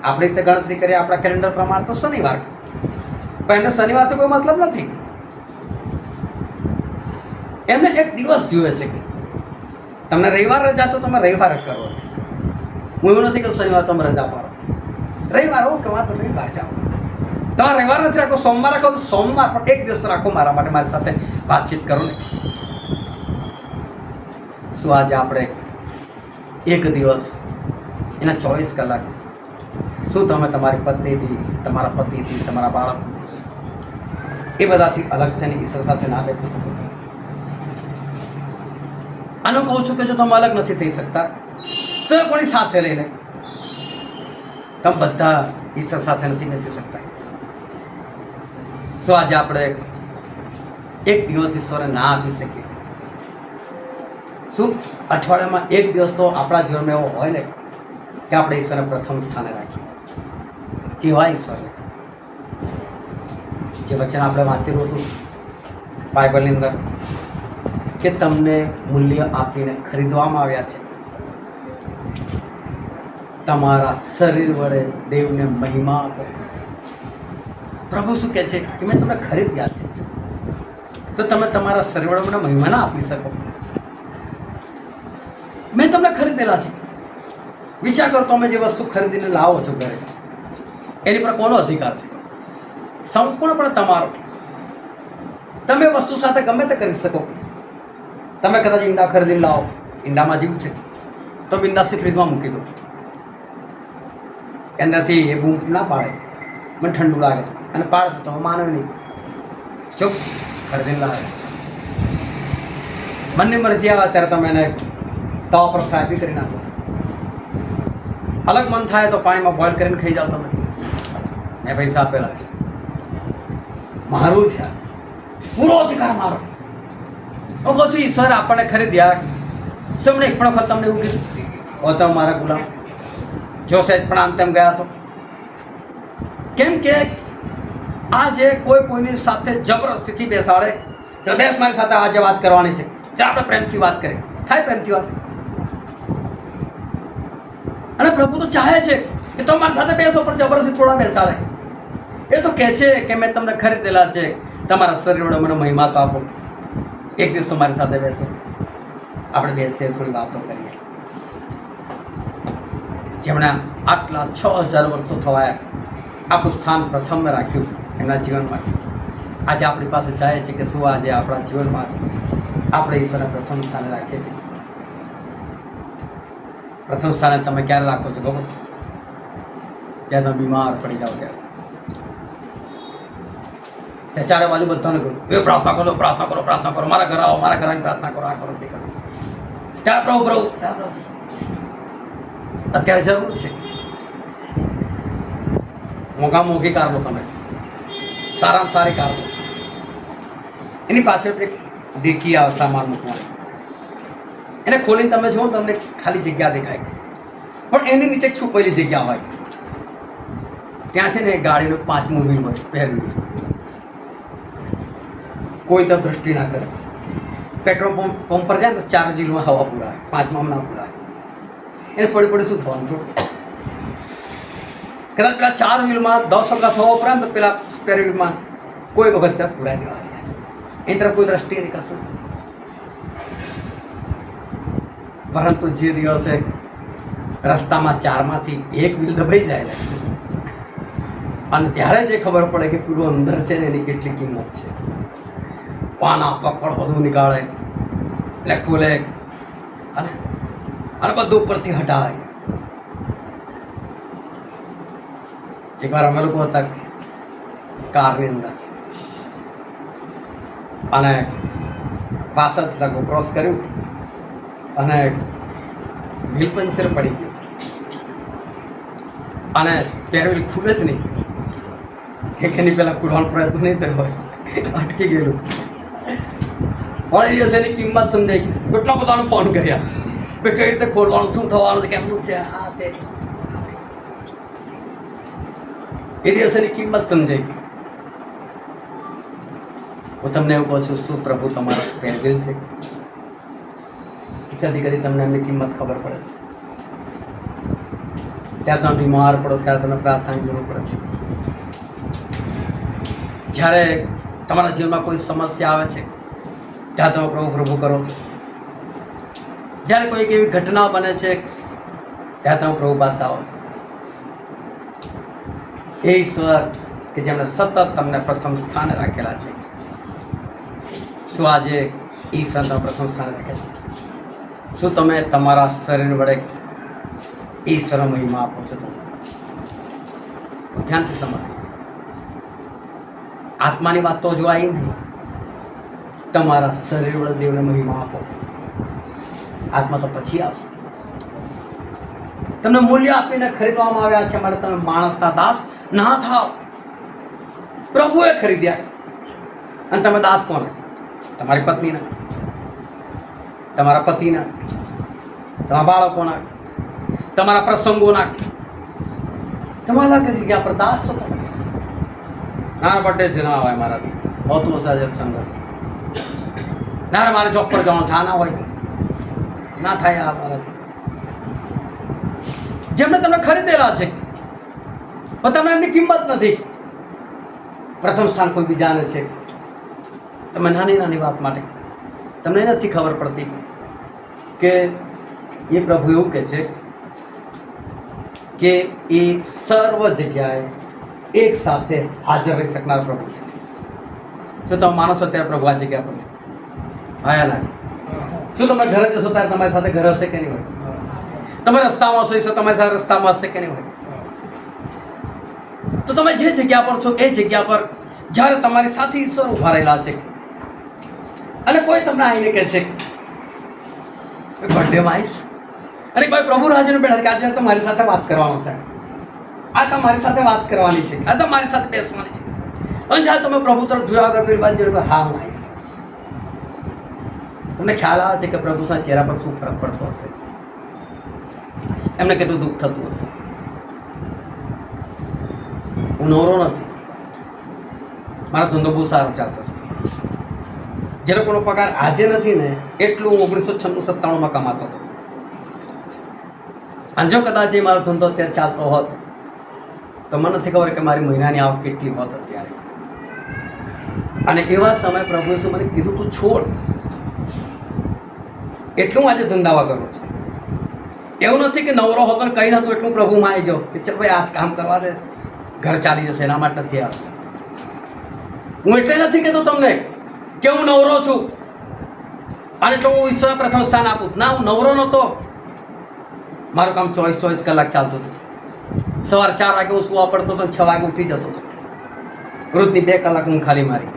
આપણી રીતે ગણતરી કરીએ આપણા કેલેન્ડર પ્રમાણે તો શનિવાર. પણ એમને શનિવારથી કોઈ મતલબ નથી. એમને એક દિવસ જોઈએ છે કે તમને રવિવાર રજા તો તમે રવિવાર જ કરો. હું એવું નથી કે શનિવાર તમે રજા પાડો, રવિવાર ઓકે વાંધો, રવિવાર જાઓ. તમારે રવિવાર નથી રાખો, સોમવાર રાખો તો સોમવાર, પણ એક દિવસ રાખો મારા માટે, મારી સાથે વાતચીત કરો ને. શું આજે આપણે એક દિવસ, એના 24 કલાક, શું તમે તમારી પત્નીથી, તમારા પતિથી, તમારા બાળકથી, એ બધાથી અલગ થઈને ઈશ્વર સાથે ના બેસી શકો? આનું કહું છું કે જો તમે અલગ નથી થઈ શકતા તો કોની સાથે લઈને તમે બધા ઈશ્વર સાથે નથી બેસી શકતા? શું આજે આપણે એક દિવસ ઈશ્વરે ના આપી શકીએ? શું અઠવાડિયામાં એક દિવસ તો આપણા જીવનમાં એવો હોય ને કે આપણે ઈશ્વરને પ્રથમ સ્થાને રાખીએ? કેવા ઈશ્વરને? જે વચન આપણે વાંચેલું હતું બાઇબલની અંદર કે તમને મૂલ્ય આપીને ખરીદવામાં આવ્યા છે, તમારા શરીર વડે દેવને મહિમા આપો. પ્રભુ શું કહે છે કે મેં તમને ખરીદ્યા છે, તો તમે તમારા શરીર વડે મને મહિમા ના આપી શકો? મેં તમને ખરીદેલા છે. વિચાર કરો, તમે જે વસ્તુ ખરીદીને લાવો છો ઘરે, એની પર કોનો અધિકાર છે? સંપૂર્ણપણે તમારો. તમે વસ્તુ સાથે ગમે તે કરી શકો. તમે કદાચ ઈંડા ખરીદીને લાવો, ઈંડામાં જીવ છે તો બિંદાસથી ફ્રીજમાં મૂકી દો. એનાથી એ બૂમ ના પાડે, મને ઠંડુ લાગે છે અને પાડે તો તમે માનો નહીં, ચૂપ ખરીદીને લાવે. મનની મરજી આવે ત્યારે તમે એને તવા પર ફ્રાય બી કરી નાખો. અલગ મન થાય તો પાણીમાં બોઇલ કરીને ખાઈ જાઓ તમે. મેં પૈસા આપેલા છે, મારું છે, પૂરો અધિકાર મારો. હું કહું છું સર આપણને ખરીદ્યા સમને એક પણ વખત તમને એવું કીધું ઓ તમે મારા ગુલામ જો સહેજ પણ આમ તેમ ગયા તો? કેમ કે આજે કોઈની સાથે જબરદસ્તીથી બેસાડે, ચાલ બેસ મારી સાથે આજે વાત કરવાની છે, ચાલ આપણે પ્રેમથી વાત કરીએ, થાય પ્રેમથી વાત. અને પ્રભુ તો ચાહે છે કે તમે મારી સાથે બેસો, પણ જબરદસ્તી થોડા બેસાડે. એ તો કહે છે કે મેં તમને ખરીદેલા છે, તમારા શરીર વડે મને મહિમા તો આપો, એક દિવસ તો મારી સાથે બેસો, આપણે બેસીએ, થોડી વાતો કરીએ. જેમણે આટલા 6000 વર્ષો થવાયા આપણું સ્થાન પ્રથમ રાખ્યું એમના જીવનમાં, આજે આપણી પાસે ચાહે છે કે શું આજે આપણા જીવનમાં આપણે ઈશ્વરને પ્રથમ સ્થાને રાખીએ છીએ. પ્રથમ સ્થાને તમે ક્યારે રાખો છો ખબર? જ્યારે તમે બીમાર પડી જાઓ ત્યારે. ત્યાં ચારે બાજુ બધાને કહ્યું એ પ્રાર્થના કરો, પ્રાર્થના કરો, પ્રાર્થના કરો, મારા ઘર આવો, મારા ઘરની પ્રાર્થના કરો, આ કરો, તે કરો. ત્યાં પ્રભુ પ્રભુ અત્યારે જરૂર છે. મોંઘી કાર લો તમે, સારામાં સારી કાર લો, એની પાછળ એક ડીકી આવે સામાન મૂકવાની, એને ખોલીને તમે જુઓ તમને ખાલી જગ્યા દેખાય, પણ એની નીચે છુપાયેલી જગ્યા હોય. ત્યાં છે ને ગાડીનું 5મું વ્હીલ હોય, સ્પેર વ્હીલ. કોઈ તો દૃષ્ટિ ના કરે. પેટ્રોલ પંપ પર જાય તો 4 વ્હીલમાં હવા પુરાય, 5માં ના પુરાય. એને પડી શું થવાનું? થોડું કદાચ પેલા 4 વ્હીલમાં 10 વખત થવો પડે તો પેલા સ્પેર વ્હીલમાં કોઈ વખત ત્યાં પુરાઈ દેવા જાય. એની તરફ કોઈ દ્રષ્ટિ નહીં કશું. પરંતુ જે દિવસે રસ્તામાં 4માંથી 1 વ્હીલ દબાઈ જાય અને ત્યારે જે ખબર પડે કે પૂરું અંદર છે ને એની કેટલી કિંમત છે, પાના પકડ બધું નીકાળે એટલે ખોલે અને બધું ઉપરથી હટાવે. એકવાર અમે લોકો હતા કારની અંદર અને પાછળ ક્રોસ કર્યું અને વ્હીલ પંચર પડી ગયું અને સ્પેર વ્હીલ ખુલે જ નહીં. એની પહેલાં ખુલવાનો પ્રયત્ન નહીં થયો હોય, અટકી ગયેલું. પણ એ દિવસે એની કિંમત સમજાઈ. કેટલા બધાને ફોન કર્યા કઈ રીતે ખોલવાનું, શું થવાનું છે, કેમનું છે, આ તે. એ દિવસે એની કિંમત સમજાઈ ગઈ. હું તમને એવું કહું છું, શું પ્રભુ તમારા સ્પેર વ્હીલ છે? કદી તમને એમની કિંમત ખબર પડે છે. ત્યારે તમે બીમાર પડો ત્યારે તમને પ્રાર્થનાની જરૂર પડે છે. જ્યારે તમારા જીવનમાં કોઈ સમસ્યા આવે છે ત્યારે તમે પ્રભુ પ્રભુ કરો છો. જ્યારે કોઈક એવી ઘટના બને છે ત્યારે તમે પ્રભુ પાસે આવો છો. એ ઈશ્વર કે જેમણે સતત તમને પ્રથમ સ્થાને રાખેલા છે, શું આજે ઈશ્વર તમે પ્રથમ સ્થાને રાખે છે? શું તમે તમારા શરીર વડે ઈશ્વર મહિમા આપો છો? ધ્યાનથી સમજો. આત્માની વાત તો જો આવી નહીં, તમારા શરીર વડે દેવને મહિમા આપો. આત્મા તો પછી આવશે. તમને મૂલ્ય આપીને ખરીદવામાં આવ્યા છે માટે તમે માણસના દાસ ના થાવ. પ્રભુએ ખરીદ્યા. અને તમે દાસ કોને? તમારી પત્નીના, તમારા પતિના, તમારા બાળકોના, તમારા પ્રસંગોના. તમારે લાગે છે કે આપણે દાસ છો. ના બર્થડે જ ના હોય મારાથી, હોતું હશે આજે સંગત. ના મારે જોબ પર જવાનું થા ના હોય, ના થાય આ મારાથી. જેમણે તમને ખરીદેલા છે પણ તમને એમની કિંમત નથી. પ્રથમ સ્થાન કોઈ બીજાને છે. તમે નાની નાની વાત માટે તમને નથી ખબર પડતી કે એ પ્રભુ એવું કહે છે કે એ સર્વ જગ્યાએ એક સાથે હાજર રહી શકનાર પ્રભુ છે. જો તમે માનો છો ત્યારે પ્રભુ આ જગ્યા પર છે. આયા ના છે. શું તમે ઘરે જશો ત્યારે તમારી સાથે ઘર હશે કે નહીં હોય? તમે રસ્તામાં હશો તમારી સાથે રસ્તામાં હશે કે નહીં હોય? તો તમે જે જગ્યા પર છો એ જગ્યા પર જ્યારે તમારી સાથે ઈશ્વર ઉભા રહેલા છે અને કોઈ તમને આવીને કહે છે બર્થડેમાં આવીશ, અને કોઈ પ્રભુ રાજને બેઠા કે આજે તો મારી સાથે વાત કરવાનો છે, આ તમારી સાથે વાત કરવાની છે, આ તમારી સાથે બેસવાની છે, અને જ્યારે તમે પ્રભુ તરફ જોયા આગળ પેલી બાજુ જોયું, હા હું આવીશ, તમને ખ્યાલ આવે છે કે પ્રભુ સાહેબ ચહેરા પર શું ફરક પડતો હશે, એમને કેટલું દુઃખ થતું હશે. હું નવરો નથી, મારો ધંધો બહુ સારો ચાલતો હતો. જે લોકોનો પગાર આજે નથી ને એટલું હું 1996-97માં કમાતો હતો. અને જો કદાચ એ મારો ધંધો અત્યારે ચાલતો હોત તો મને નથી ખબર કે મારી મહિનાની આવક કેટલી હોત અત્યારે. અને એવા સમય પ્રભુએ શું મને કીધું તું છોડ, એટલું આજે ધંધાવા કરું છું. એવું નથી કે નવરો હતો ને કંઈ નહોતું એટલું પ્રભુમાં આવી ગયો કે ચાલ ભાઈ આજ કામ કરવા દે, ઘર ચાલી જશે, એના માટે નથી આવતો. હું એટલે નથી કહેતો તમને કે હું નવરો છું અને એટલું હું ઈશ્વર પ્રથમ સ્થાન આપું. ના, હું નવરો નહોતો. મારું કામ 24 કલાક ચાલતું હતું. સવારે 4 વાગે હું સુવા પડતો હતો, 6 વાગે ઉઠી જતો હતો. રોજની 2 કલાક હું ખાલી મારી.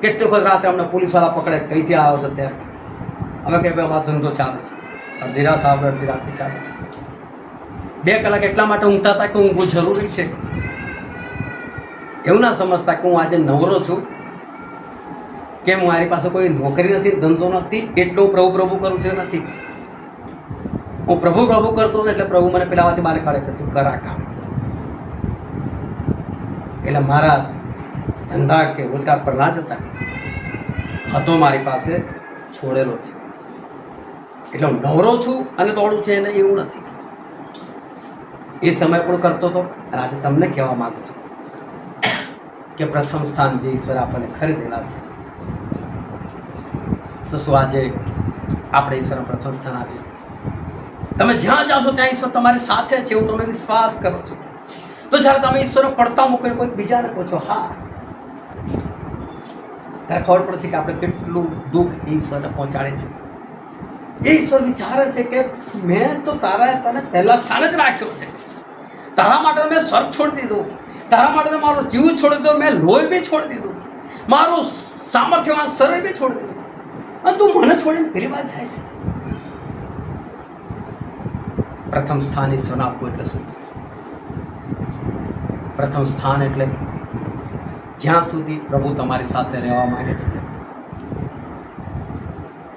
કેટલીક વખત રાત્રે અમને પોલીસવાળા પકડે, કઈથી આવ્યો હતો ત્યારે અમે કહીએ ભાઈ અમારો ધંધો ચાલે છે, અડધી રાત આવે, અડધી રાતથી ચાલે છે. 2 કલાક એટલા માટે ઊંઘતા હતા કે ઊંઘવું જરૂરી છે. એવું ના સમજતા કે હું આજે નવરો છું, કે મારી પાસે કોઈ નોકરી નથી, ધંધો નથી, એટલું પ્રભુ પ્રભુ કરું છું નથી. હું પ્રભુ પ્રભુ કરતો હતો એટલે પ્રભુ મને પેલામાંથી બહાર કાઢે કે તું કરા કામ. એટલે મારા ધંધા કે રોજગાર પર ના જતા હતો મારી પાસે છોડેલો છે. એટલે હું નવરો છું અને દોડું છે એને એવું નથી. એ સમય પણ કરતો હતો. અને આજે તમને કહેવા માંગુ છું કે પ્રથમ સ્થાન જે ઈશ્વર આપણને ખરીદેલા છે, તો શું આજે આપણે ઈશ્વરને પ્રથમ સ્થાન આપ્યું? તમે જ્યાં જાશો ત્યાં ઈશ્વર તમારી સાથે છે એવું તમે વિશ્વાસ કરો છો. તો જ્યારે તમે ઈશ્વરને પડતા મૂકીને કોઈ બીજાને કહો છો હા, ત્યારે ખબર પડશે કે આપણે કેટલું દુઃખ ઈશ્વરને પહોંચાડે છે. એ ઈશ્વર વિચારે છે કે મેં તો તને પહેલા સ્થાને જ રાખ્યો છે. તારા માટે મેં સ્વર્ગ છોડી દીધું, તારા માટે મારો જીવ છોડી દીધો, મેં લોહી બી છોડી દીધું, મારું સામર્થ્યવાન શરીર બી છોડી દીધું, અને તું મને છોડીને પેલી વાત જાય છે. પ્રથમ સ્થાન ઈશ્વરને આપવું એટલે શું? પ્રથમ સ્થાન એટલે જ્યાં સુધી પ્રભુ તમારી સાથે રહેવા માંગે છે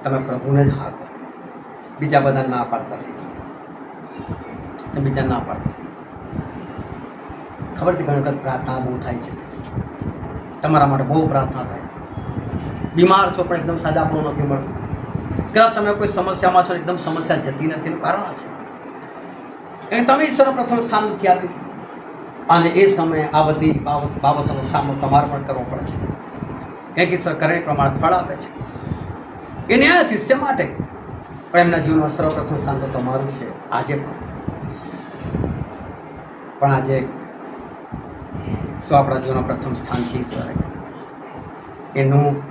તમે પ્રભુને જ હા કરો. બીજા બધા ના પાડતા શીખો. તમે બીજા ના પાડતા શીખો. ખબર છે ઘણી વખત પ્રાર્થના બહુ થાય છે, તમારા માટે બહુ પ્રાર્થના થાય છે. બીમાર છો પણ એકદમ સાજાપણું નથી મળતું. કદાચ તમે કોઈ સમસ્યામાં છો, એકદમ સમસ્યા જતી નથી. એનું કારણ આ છે કે તમે ઈશ્વરનું પ્રથમ સ્થાન નથી આપ્યું. અને એ સમયે આ બધી બાબતોનો સામનો તમારે પણ કરવો પડે છે. કંઈક ઈશ્વર કરણી પ્રમાણે ફળ આપે છે. એ ન્યાયાધીશ છે માટે, પણ એમના જીવનમાં સર્વપ્રથમ સ્થાન તો તમારું છે આજે પણ. પણ આજે શું આપણા જીવનનું પ્રથમ સ્થાન છે ઈશ્વરે? એનું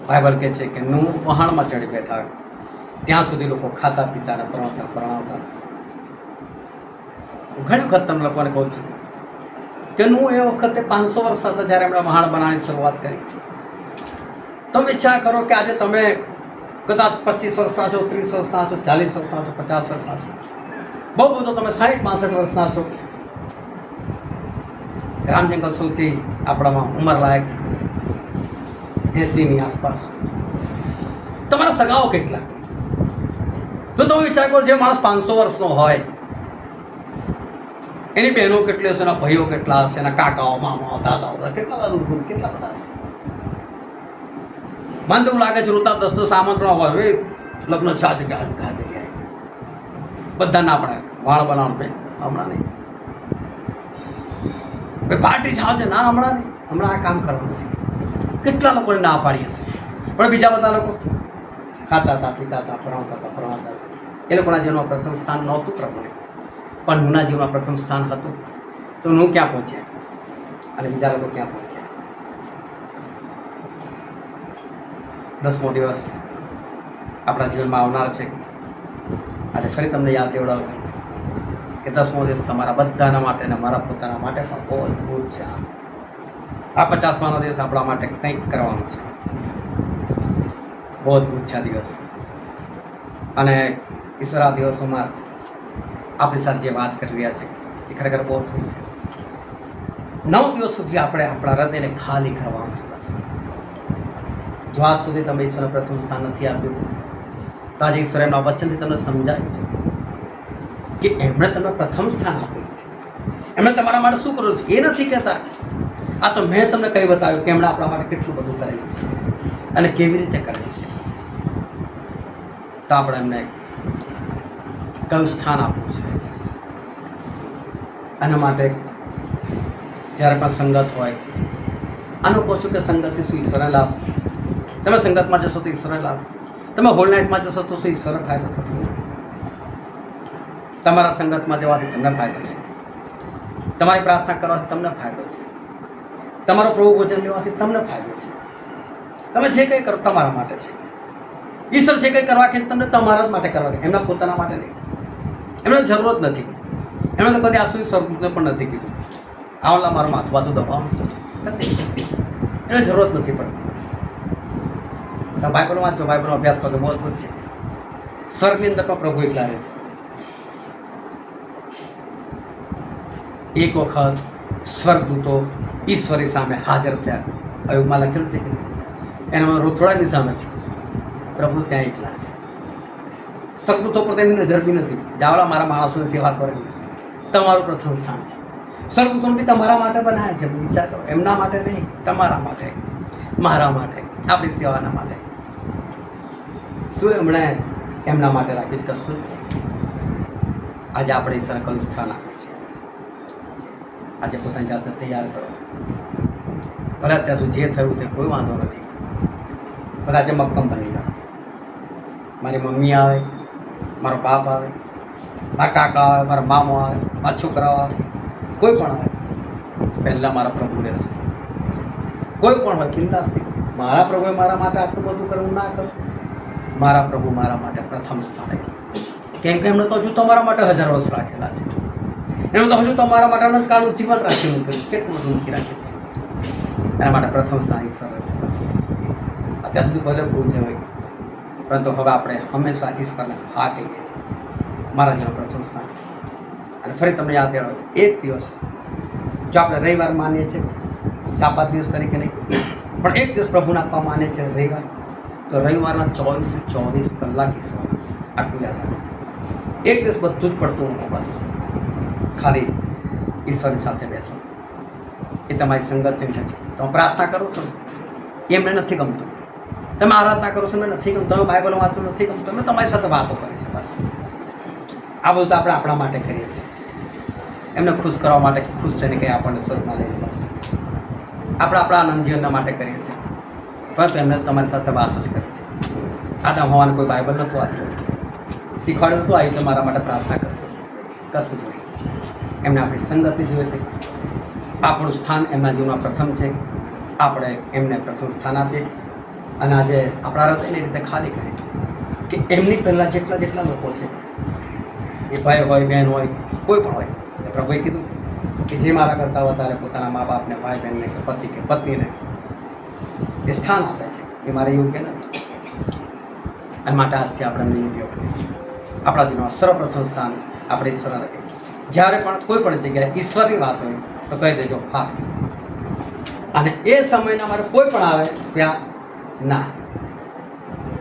બાઇબલ કહે છે કે નું વહાણમાં ચડી બેઠા ત્યાં સુધી લોકો ખાતા પીતા અને પરણાવતા. ઘણી વખત તમે લોકોને કહું છું કે હું એ વખતે 500 વર્ષ હતા જ્યારે એમણે વહાણ બનાવવાની શરૂઆત કરી. તમે વિચાર કરો કે આજે તમે કદાચ 25 વર્ષના છો, 30 વર્ષના છો, 40 વર્ષના છો, 50 વર્ષના છો, બહુ બધો તમે 60-62 વર્ષના છો. રામજંગલ સૌથી આપણામાં ઉંમર લાયક છે, 80ની આસપાસ. તમારા સગાઓ કેટલા? તો તમે વિચાર કરો, જે માણસ 500 વર્ષનો હોય એની બહેનો કેટલી હશે, એના ભાઈઓ કેટલા હશે, એના કાકાઓ, મામાઓ, દાદાઓ કેટલા બધા હશે. મને તો એવું લાગે છે રોતા 10 આમંત્રણ હોય, એ લગ્ન છે આ જગ્યાએ બધા ના પડે વાળ બનાવવાનું ભાઈ હમણાં નહીં, ભાઈ પાર્ટી જાવ છે ના હમણાં નહીં, હમણાં આ કામ કરવાનું છે. કેટલા લોકોને ના પાડી હશે. પણ બીજા બધા લોકો ખાતા હતા, પીતા હતા, પરણાવતા હતા. એ લોકોના જીવનમાં પ્રથમ સ્થાન નહોતું પ્રભુને, પણ નુના જીવનમાં પ્રથમ સ્થાન હતું. તો નું ક્યાં પહોંચ્યા અને બીજા લોકો ક્યાં પહોંચ્યા? 10મો દિવસ આપણા જીવનમાં આવનાર છે. આજે ફરી તમને યાદ દેવડાવું છું કે 10મો દિવસ તમારા બધાના માટે અને મારા પોતાના માટે પણ બહુ અદ્ભુત છે. આ 50માનો દિવસ આપણા માટે કંઈક કરવાનું છે. બહુ અદ્ભુત છે આ દિવસ. અને ઈશ્વર આ દિવસોમાં આપણી સાથે જે વાત કરી રહ્યા છે એ ખરેખર બહુ અદ્ભુત છે. 9 દિવસ સુધી આપણે આપણા હૃદયને ખાલી કરવાનું છે. બસ જો આજ સુધી તમે ઈશ્વરને પ્રથમ સ્થાન નથી આપ્યું તો આજે ઈશ્વર એમના વચનથી તમને સમજાવ્યું છે કે એમણે તમને પ્રથમ સ્થાન આપ્યું છે. એમણે તમારા માટે શું કર્યું છે એ નથી કહેતા. આ તો મેં તમને કહી બતાવ્યું કે એમણે આપણા માટે કેટલું બધું કરેલું છે અને કેવી રીતે કરેલું છે. તો આપણે એમને કયું સ્થાન આપવું છે. એના માટે જ્યારે પણ સંગત હોય આનું કહું છું કે સંગતથી શું ઈશ્વરને લાભ. તમે સંગતમાં જશો તો ઈશ્વરને લાભ. તમે હોલ નાઇટમાં જશો તો શું ઈશ્વરને ફાયદો થશે. તમારા સંગતમાં જવાથી તમને ફાયદો છે. તમારી પ્રાર્થના કરવાથી તમને ફાયદો છે. તમારો પ્રભુ ભોજન લેવાથી તમને ફાયદો છે. તમે જે કંઈ કરો તમારા માટે છે. ઈશ્વર જે કંઈ કરવા કે તમને તમારા જ માટે કરવા કે એમના પોતાના માટે નહીં. એમને જરૂરત નથી. એમણે તો કદી આ સુધી સ્વર્ગને પણ નથી કીધું આવલા મારું માથું બાથું દબાવવાનું નથી. એને જરૂરત નથી પડતી. તો બાઇબલ વાંચો, બાઇબલનો અભ્યાસ કરજો, બહુ અદભુત છે. સ્વર્ગની અંદર પણ પ્રભુ એકલા રહે છે. એક વખત સ્વર્ગદૂતો ઈશ્વરની સામે હાજર થયા. અયુબમાં લખેલું છે કે એનામાં રોથોડાની સામે છે. પ્રભુ ત્યાં એકલા છે. સ્વર્ગદૂતો પર તેમની નજર બી નથી. જાવડા મારા માણસોની સેવા કરેલી છે. તમારું પ્રથમ સ્થાન છે. સ્વર્ગદૂતોને બી તમારા માટે બનાવ્યા છે. વિચાર કરો, એમના માટે નહીં, તમારા માટે, મારા માટે, આપણી સેવાના માટે. શું એમણે એમના માટે રાખ્યું છે? કશું જ નહીં. આજે આપણે ઈશ્વરને કયું સ્થાન આપીએ છીએ? આજે પોતાની જાતને તૈયાર કરો. ભલે અત્યાર સુધી જે થયું તે કોઈ વાંધો નથી. ભલે આજે મક્કમ બની જાઓ. મારી મમ્મી આવે, મારો બાપ આવે, મારા કાકા આવે, મારા મામો આવે, મારા છોકરાઓ આવે, કોઈ પણ આવે, પહેલાં મારા પ્રભુ રહેશે. કોઈ પણ હોય ચિંતાથી. મારા પ્રભુએ મારા માટે આટલું બધું કરવું ના કરું. મારા પ્રભુ મારા માટે પ્રથમ સ્થાને. કેમ કે એમણે તો હજુ તમારા માટે 1000 વર્ષ રાખેલા છે. એમણે તો હજુ તમારા માટે અનંતકાળનું જીવન રાખેલું કર્યું છે. કેટલું બધું મૂકી રાખેલું છે. એના માટે પ્રથમ સ્થાન ઈશ્વર રહેશે. અત્યાર સુધી ભલે ભૂલ થઈ હોય, પરંતુ હવે આપણે હંમેશા ઈશ્વરને હા કહીએ. મારા જીવન પ્રથમ સ્થાન. અને ફરી તમને યાદ દેવાય, એક દિવસ જો આપણે રવિવાર માનીએ છીએ, શાબાત દિવસ તરીકે નહીં, પણ એક દિવસ પ્રભુને આપવા માને છે રવિવાર, તો રવિવારના 24 કલાક ઈશ્વર. આટલું યાદ રાખો. એક દિવસ બધું જ પડતું હું બસ ખાલી ઈશ્વરની સાથે બેસો. એ તમારી સંગત છે. તમે પ્રાર્થના કરો છો એમને નથી ગમતું. તમે આરાધના કરો છો એમને નથી ગમતું. તમે બાઇબલ વાંચો નથી ગમતું. તમે તમારી સાથે વાતો કરી છે. બસ આ બધું તો આપણે આપણા માટે કરીએ છીએ. એમને ખુશ કરવા માટે, ખુશ થઈને કંઈ આપણને સ્વર્ગમાં લઈને બસ આપણે આપણા આનંદ જીવનના માટે કરીએ છીએ. પરંતુ એમને તમારી સાથે વાતો જ કરી છે. આદમ હવાને કોઈ બાઇબલ નહોતું આપ્યું, શીખવાડ્યું હતું આવી તો મારા માટે પ્રાર્થના કરજો. કશું જ નહીં. એમને આપણી સંગતિ જોઈએ છે. આપણું સ્થાન એમના જીવનમાં પ્રથમ છે. આપણે એમને પ્રથમ સ્થાન આપીએ અને આજે આપણા હૃદયને રીતે ખાલી કરીએ કે એમની પહેલાં જેટલા લોકો છે, એ ભાઈ હોય, બહેન હોય, કોઈ પણ હોય, એ પ્રભુએ કીધું કે જે મારા કરતાં વધારે પોતાના મા બાપને, ભાઈ બહેનને કે પતિ કે પત્નીને એ સ્થાન આપે છે, એ મારે યોગ્ય નથી. અને માટે આજથી આપણે એમને યોગ્ય બનીએ છીએ. આપણા જીવનમાં સર્વપ્રથમ સ્થાન આપણે ઈશ્વરને રાખીએ. જ્યારે પણ કોઈ પણ જગ્યાએ ઈશ્વરની વાત હોય તો કહી દેજો હા. અને એ સમયના મારે કોઈ પણ આવે ત્યાં ના.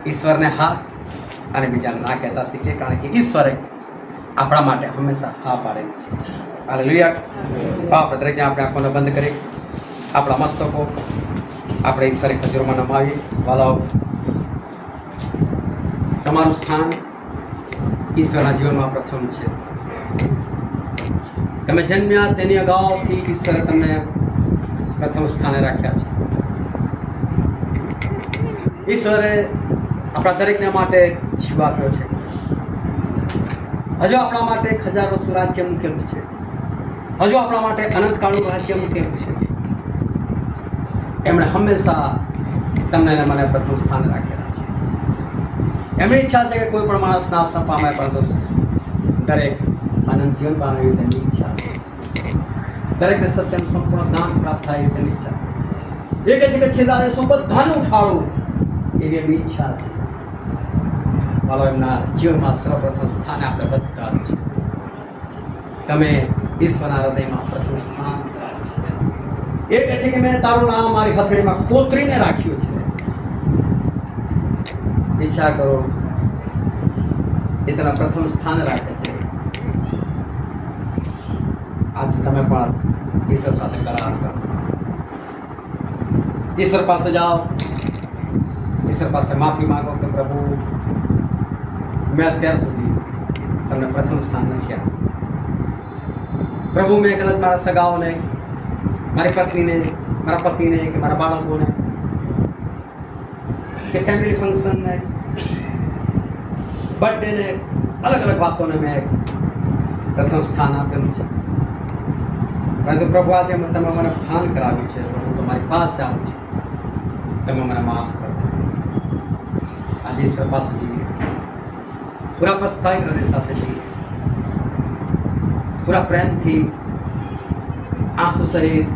ઈશ્વરને હા અને બીજાને ના કહેતા શીખીએ, કારણ કે ઈશ્વરે આપણા માટે હંમેશા હા પાડેલી છે. હાલેલુયા. આપણે દરેક આપણે આંખોને બંધ કરી આપણા મસ્તકો આપણે ઈશ્વરી ખજૂરમાં નમાવીએ. વાલાઓ, તમારું સ્થાન ઈશ્વરના જીવનમાં પ્રથમ છે. તમે જન્મ્યા તેની અગાઉથી ઈશ્વરે તમને પ્રથમ સ્થાને રાખ્યા છે. ઈશ્વરે આપણા દરેકને માટે જીવ આપ્યો છે. હજુ આપણા માટે 1000 વર્ષનું રાજ્ય મૂકેલું છે. હજુ આપણા માટે અનંતકાળનું રાજ્ય મૂકેલું છે. એમણે હંમેશા તમને અને મને પ્રથમ સ્થાને રાખેલા છે. એમની ઈચ્છા છે કે કોઈ પણ માણસ નાશ ન પામે, પરંતુ દરેક આનંદ જીવન પામે એવી તેમની ઈચ્છા છે. દરેકને સત્યનું સંપૂર્ણ જ્ઞાન પ્રાપ્ત થાય એવી તેમની ઈચ્છા છે. એ કહે છે કે છેલ્લા દિવસો બધાને ઉઠાડું એવી એમની ઈચ્છા છે. વાલો, એમના જીવનમાં સર્વપ્રથમ સ્થાને આપણે બધા જ છે. તમે ઈશ્વરના હૃદયમાં પ્રથમ સ્થાન ધરાવો છો. એ કહે છે કે મેં તારું નામ મારી હથેળીમાં કોતરીને રાખ્યું છે. ઈચ્છા કરો એ તેના પ્રથમ સ્થાને રાખે છે. આજે તમે પણ ઈશ્વર સાથે કરાર કરો. ઈશ્વર પાસે જાઓ, ઈશ્વર પાસે માફી માંગો કે પ્રભુ, મેં અત્યાર સુધી તમને પ્રથમ સ્થાન નથી આપ્યું. પ્રભુ, મેં કદાચ મારા સગાઓને, મારી પત્નીને, મારા પતિને, કે મારા બાળકોને, કે ફેમિલી ફંક્શનને, બર્થડેને, અલગ અલગ વાતોને મેં પ્રથમ સ્થાન આપેલું છે. પરંતુ પ્રભુ, આજે તમે મને ભાન કરાવ્યું છે તો હું તમારી પાસે આવું છું. તમે મને માફ કરો. આજે ઈશ્વર પાસે જઈએ, પૂરા પસ્તાય હૃદય સાથે જઈએ, પૂરા પ્રેમથી, આંસુ સહિત,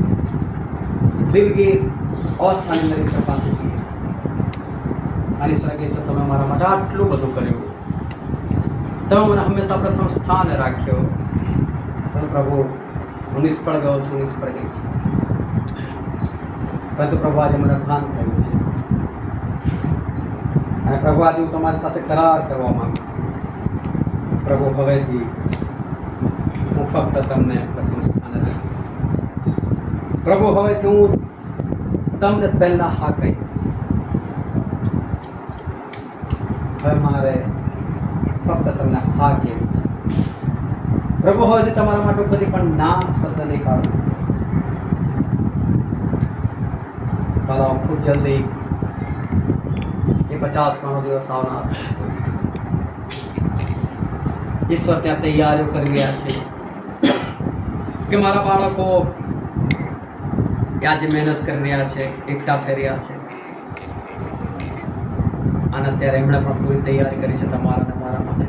દિલગીર અવસ્થાની અંદર ઈશ્વર પાસે જઈએ. અને ઈશ્વર કહે છે, તમે મારા માટે આટલું બધું કર્યું, તમે મને હંમેશા પ્રથમ સ્થાને રાખ્યો. પણ પ્રભુ, હું નિષ્ફળ ગયો છું, નિષ્ફળ ગઈ છું. પરંતુ પ્રભુ, આજે મને ભાન થયું છે. અને પ્રભુ, આજે હું તમારી સાથે કરાર કરવા માંગુ છું. પ્રભુ, હવેથી હું ફક્ત તમને પ્રથમ સ્થાને રાખીશ. પ્રભુ, હવેથી હું તમને પહેલા હા કહીશ. હવે મારે ફક્ત તમને હા કહેવી છે. પ્રભુ, હવેથી તમારા માટે કદી પણ ના શબ્દ નહીં કાઢું. બાળાઓ, ખૂબ જલ્દી એ 50મો દિવસ આવનાર છે. ઈશ્વર ત્યાં તૈયારીઓ કરી રહ્યા છે કે મારા બાળકો આજે મહેનત કરી રહ્યા છે, એકઠા થઈ રહ્યા છે. અને અત્યારે એમણે પણ પૂરી તૈયારી કરી છે તમારા અને મારા માટે.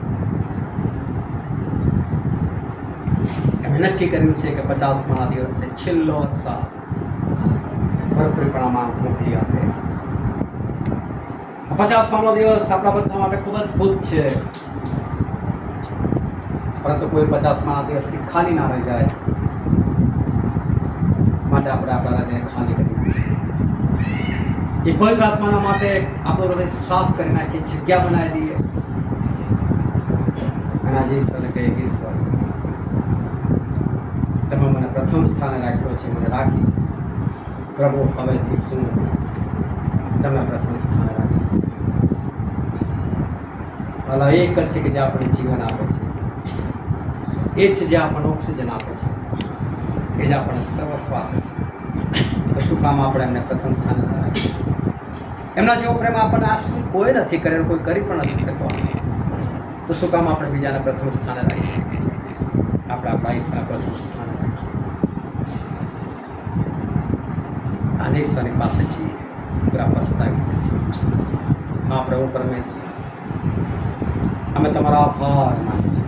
એમણે નક્કી કર્યું છે કે 50મા દિવસે છેલ્લો સાથ ભરપૂરપણામાં મોકલી આપે. 50મો દિવસ આપણા બધા માટે ખૂબ અદભુત છે. પરંતુ કોઈ 50મા દિવસથી ખાલી ના રહી જાય માટે આપણે આપણા હૃદયને ખાલી કરી નાખીએ. એક પવિત્ર આત્માના માટે આપણું હૃદય સાફ કરી નાખીએ, જગ્યા બનાવી દઈએ. અને આજે ઈશ્વરને કહીએ કે ઈશ્વર, તમે મને પ્રથમ સ્થાને રાખ્યો છે, મને રાખી છે. પ્રભુ, હવેથી હું તમે પ્રથમ સ્થાને રાખીશ. ભલા, એક જ છે કે જે આપણને જીવન આપે છે, એ જ જે આપણને ઓક્સિજન આપે છે, એ જ આપણને સર્વસ્વ આપે છે. તો શું કામ આપણે એમને પ્રથમ સ્થાને રાખીએ? એમના જેવો પ્રેમ આપણને આ સુધી કોઈ નથી કરેલો, કોઈ કરી પણ નથી શકવાનું. તો શું કામ આપણે બીજાને પ્રથમ સ્થાને રાખીએ? આપણે આપણા ઈશ્વરના પ્રથમ સ્થાને રાખીએ. અને ઈશ્વરની પાસે છીએ, પૂરા પસ્તાવી નથી. હા પ્રભુ પરમેશ્વર, અમે તમારા આભાર માનીએ છીએ,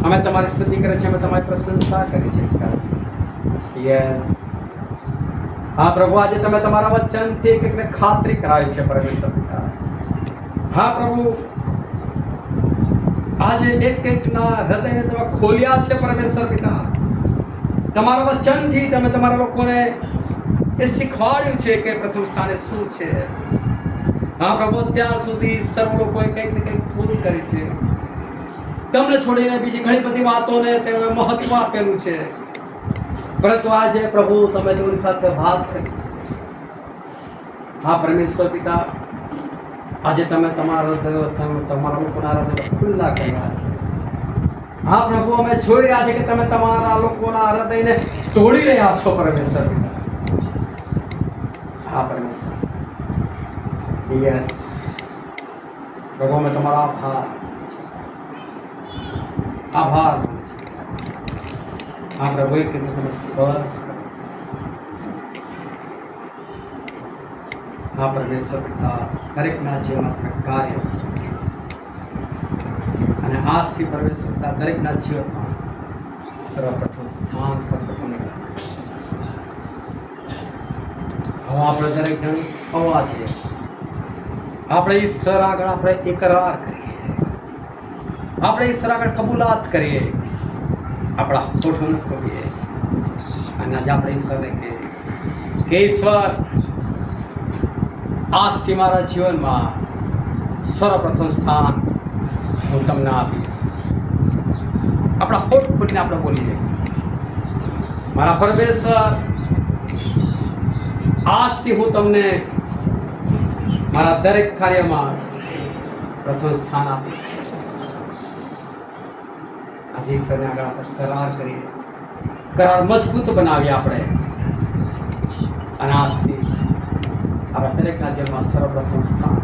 અમે તમારી સ્તુતિ કરીએ છીએ, અમે તમારી પ્રશંસા કરીએ છીએ. યસ, હા પ્રભુ, આજે તમે તમારા વચનથી એકને ખાતરી કરાવી છે પરમેશ્વર પિતા. હા પ્રભુ, આજે એકના હૃદયને તમે ખોલ્યા છે પરમેશ્વર પિતા. તમારા વચનથી તમે તમારા લોકોને એ શીખવાડ્યું છે કે પ્રથમ સ્થાને શું છે. હા પ્રભુ, અત્યાર સુધી સર્વ લોકોએ કંઈક ને કંઈક ભૂલ કરી છે. તમને છોડીને બીજી ઘણી બધી વાતોને તેમણે મહત્વ આપેલું છે. પરંતુ આજે પ્રભુ, તમે તેની સાથે વાત કરી છે. હા પરમેશ્વર પિતા, આજે તમે તમારા લોકોના હૃદય ખુલ્લા કર્યા છે. હા પ્રભુ, અમે જોઈ રહ્યા છે કે તમે તમારા લોકોના હૃદયને તોડી રહ્યા છો પરમેશ્વર પિતા. હા પરમેશ્વર, યસ પ્રભુ, અમે તમારો આભાર માનું છું. હા પ્રભુ, એક તમે સ્પર્શ કરો. હા પરમેશ્વર પિતા, દરેકના જીવનમાં તમે કાર્ય કરો. અને આજથી પરમેશ્વર પિતા દરેકના જીવનમાં સર્વપ્રથમ સ્થાન પર તમને હવે આપણે દરેક જણ અવા છે. આપણે ઈશ્વર આગળ આપણે એકરાર કરીએ, આપણે ઈશ્વર આગળ કબૂલાત કરીએ, આપણા હોઠોને ખોલીએ અને આજે આપણે ઈશ્વરને કહીએ કે ઈશ્વર, આજથી મારા જીવનમાં સર્વપ્રથમ સ્થાન હું તમને આપીશ. આપણા હોઠ ખોલીને આપણે બોલીએ, મારા પરમેશ્વર, આજથી હું તમને મારા દરેક કાર્યમાં પ્રથમ સ્થાન આપીશ. આજે ઈશ્વરને આગળ આપણે કરાર કરીએ, કરાર મજબૂત બનાવીએ આપણે, અને આજથી આપણા દરેકના જીવનમાં સર્વપ્રથમ સ્થાન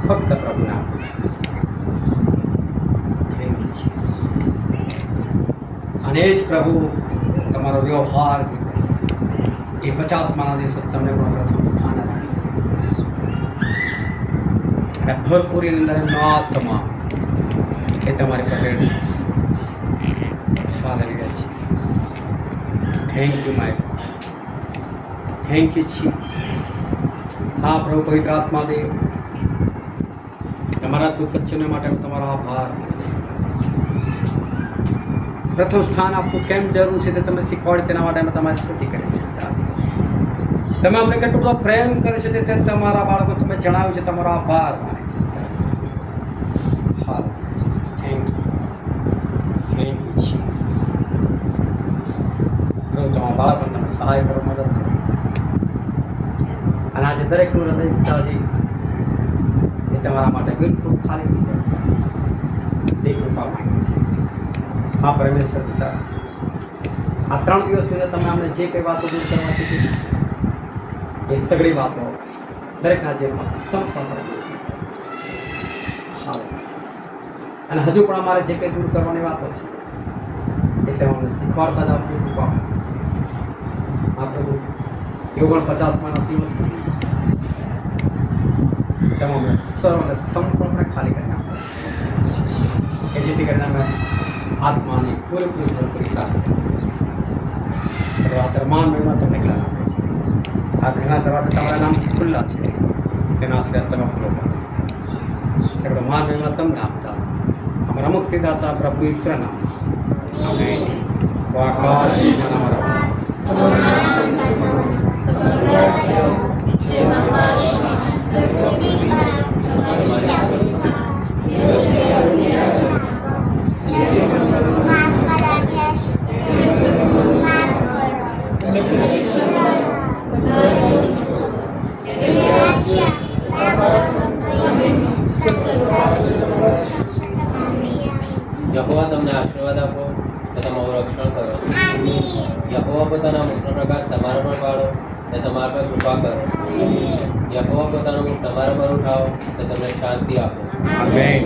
ફક્ત પ્રભુને આપીએ. Thank you, Jesus. અને એ જ પ્રભુ તમારો વ્યવહાર એ 50માના દિવસે તમને પણ પ્રથમ સ્થાન રાખશે અને ભરપૂરીની અંદર એમનો આત્મા એ તમારી પર રેડશે. Hallelujah, Jesus. Thank you, my God. Thank you, Jesus. હા પ્રભુ પવિત્ર આત્મા દેવ, તમારા અદ્ભુત વચનો માટે હું તમારો આભાર માનું છું. પ્રથમ સ્થાન આપવું કેમ જરૂર છે તે તમે શીખવાડે, તેના માટે અમે તમારી સ્તુતિ કરીએ છીએ. તમે અમને કેટલો બધો પ્રેમ કરે છે તે તમારા બાળકો તમે જણાવ્યું છે. તમારો આભાર માને છે. Thank you Jesus. તમારા બાળકોને તમે સહાય કરો, મદદ કરો. અને આજે દરેકનું હૃદય પિતાજી એ તમારા માટે બિલકુલ ખાલી થઈ જાય તે કૃપા માંગે છે. હા પરમેશ્વર પિતા, આ 3 દિવસ સુધી તમે અમને જે કંઈ વાતો દૂર કરવા કીધી છે એ સગળી વાતો દરેકના જીવનમાંથી સંપૂર્ણ દૂર થઈ. અને હજુ પણ અમારે જે કંઈ દૂર કરવાની વાતો છે એ તમે અમને શીખવાડતા જાઓ, કૃપા માંગે છે. આ પ્રભુ એવું પણ 50માના દિવસ સુધી તમે અમને સર્વને સંપૂર્ણપણે ખાલી કરી નાખો કે જેથી કરીને અમે આત્માની પૂરેપૂરી ભરપૂરી પ્રાપ્ત કરી સર્વાતર માન મહિમા તમને જ્ઞાન આપે છે. આ ઘણા દરવાજા તમારા નામથી ખુલ્લા છે, તેના આશ્રય તમે પૂરો પાડી દીધા. સગળો માન મહિમા તમને આપતા અમારા મુક્તિદાતા પ્રભુ ઈશ્વર નામ અમે આકાશમાં અમારા યહોવા તમને આશીર્વાદ આપો અને તમારું રક્ષણ કરો. યહોવા પોતાના મુખનો પ્રકાશ તમારા પર પાડો અને તમારા પર કૃપા કરો. યહોવા પોતાનું મુખ તમારા પર ઉઠાવો અને તમને શાંતિ આપો. આમેન.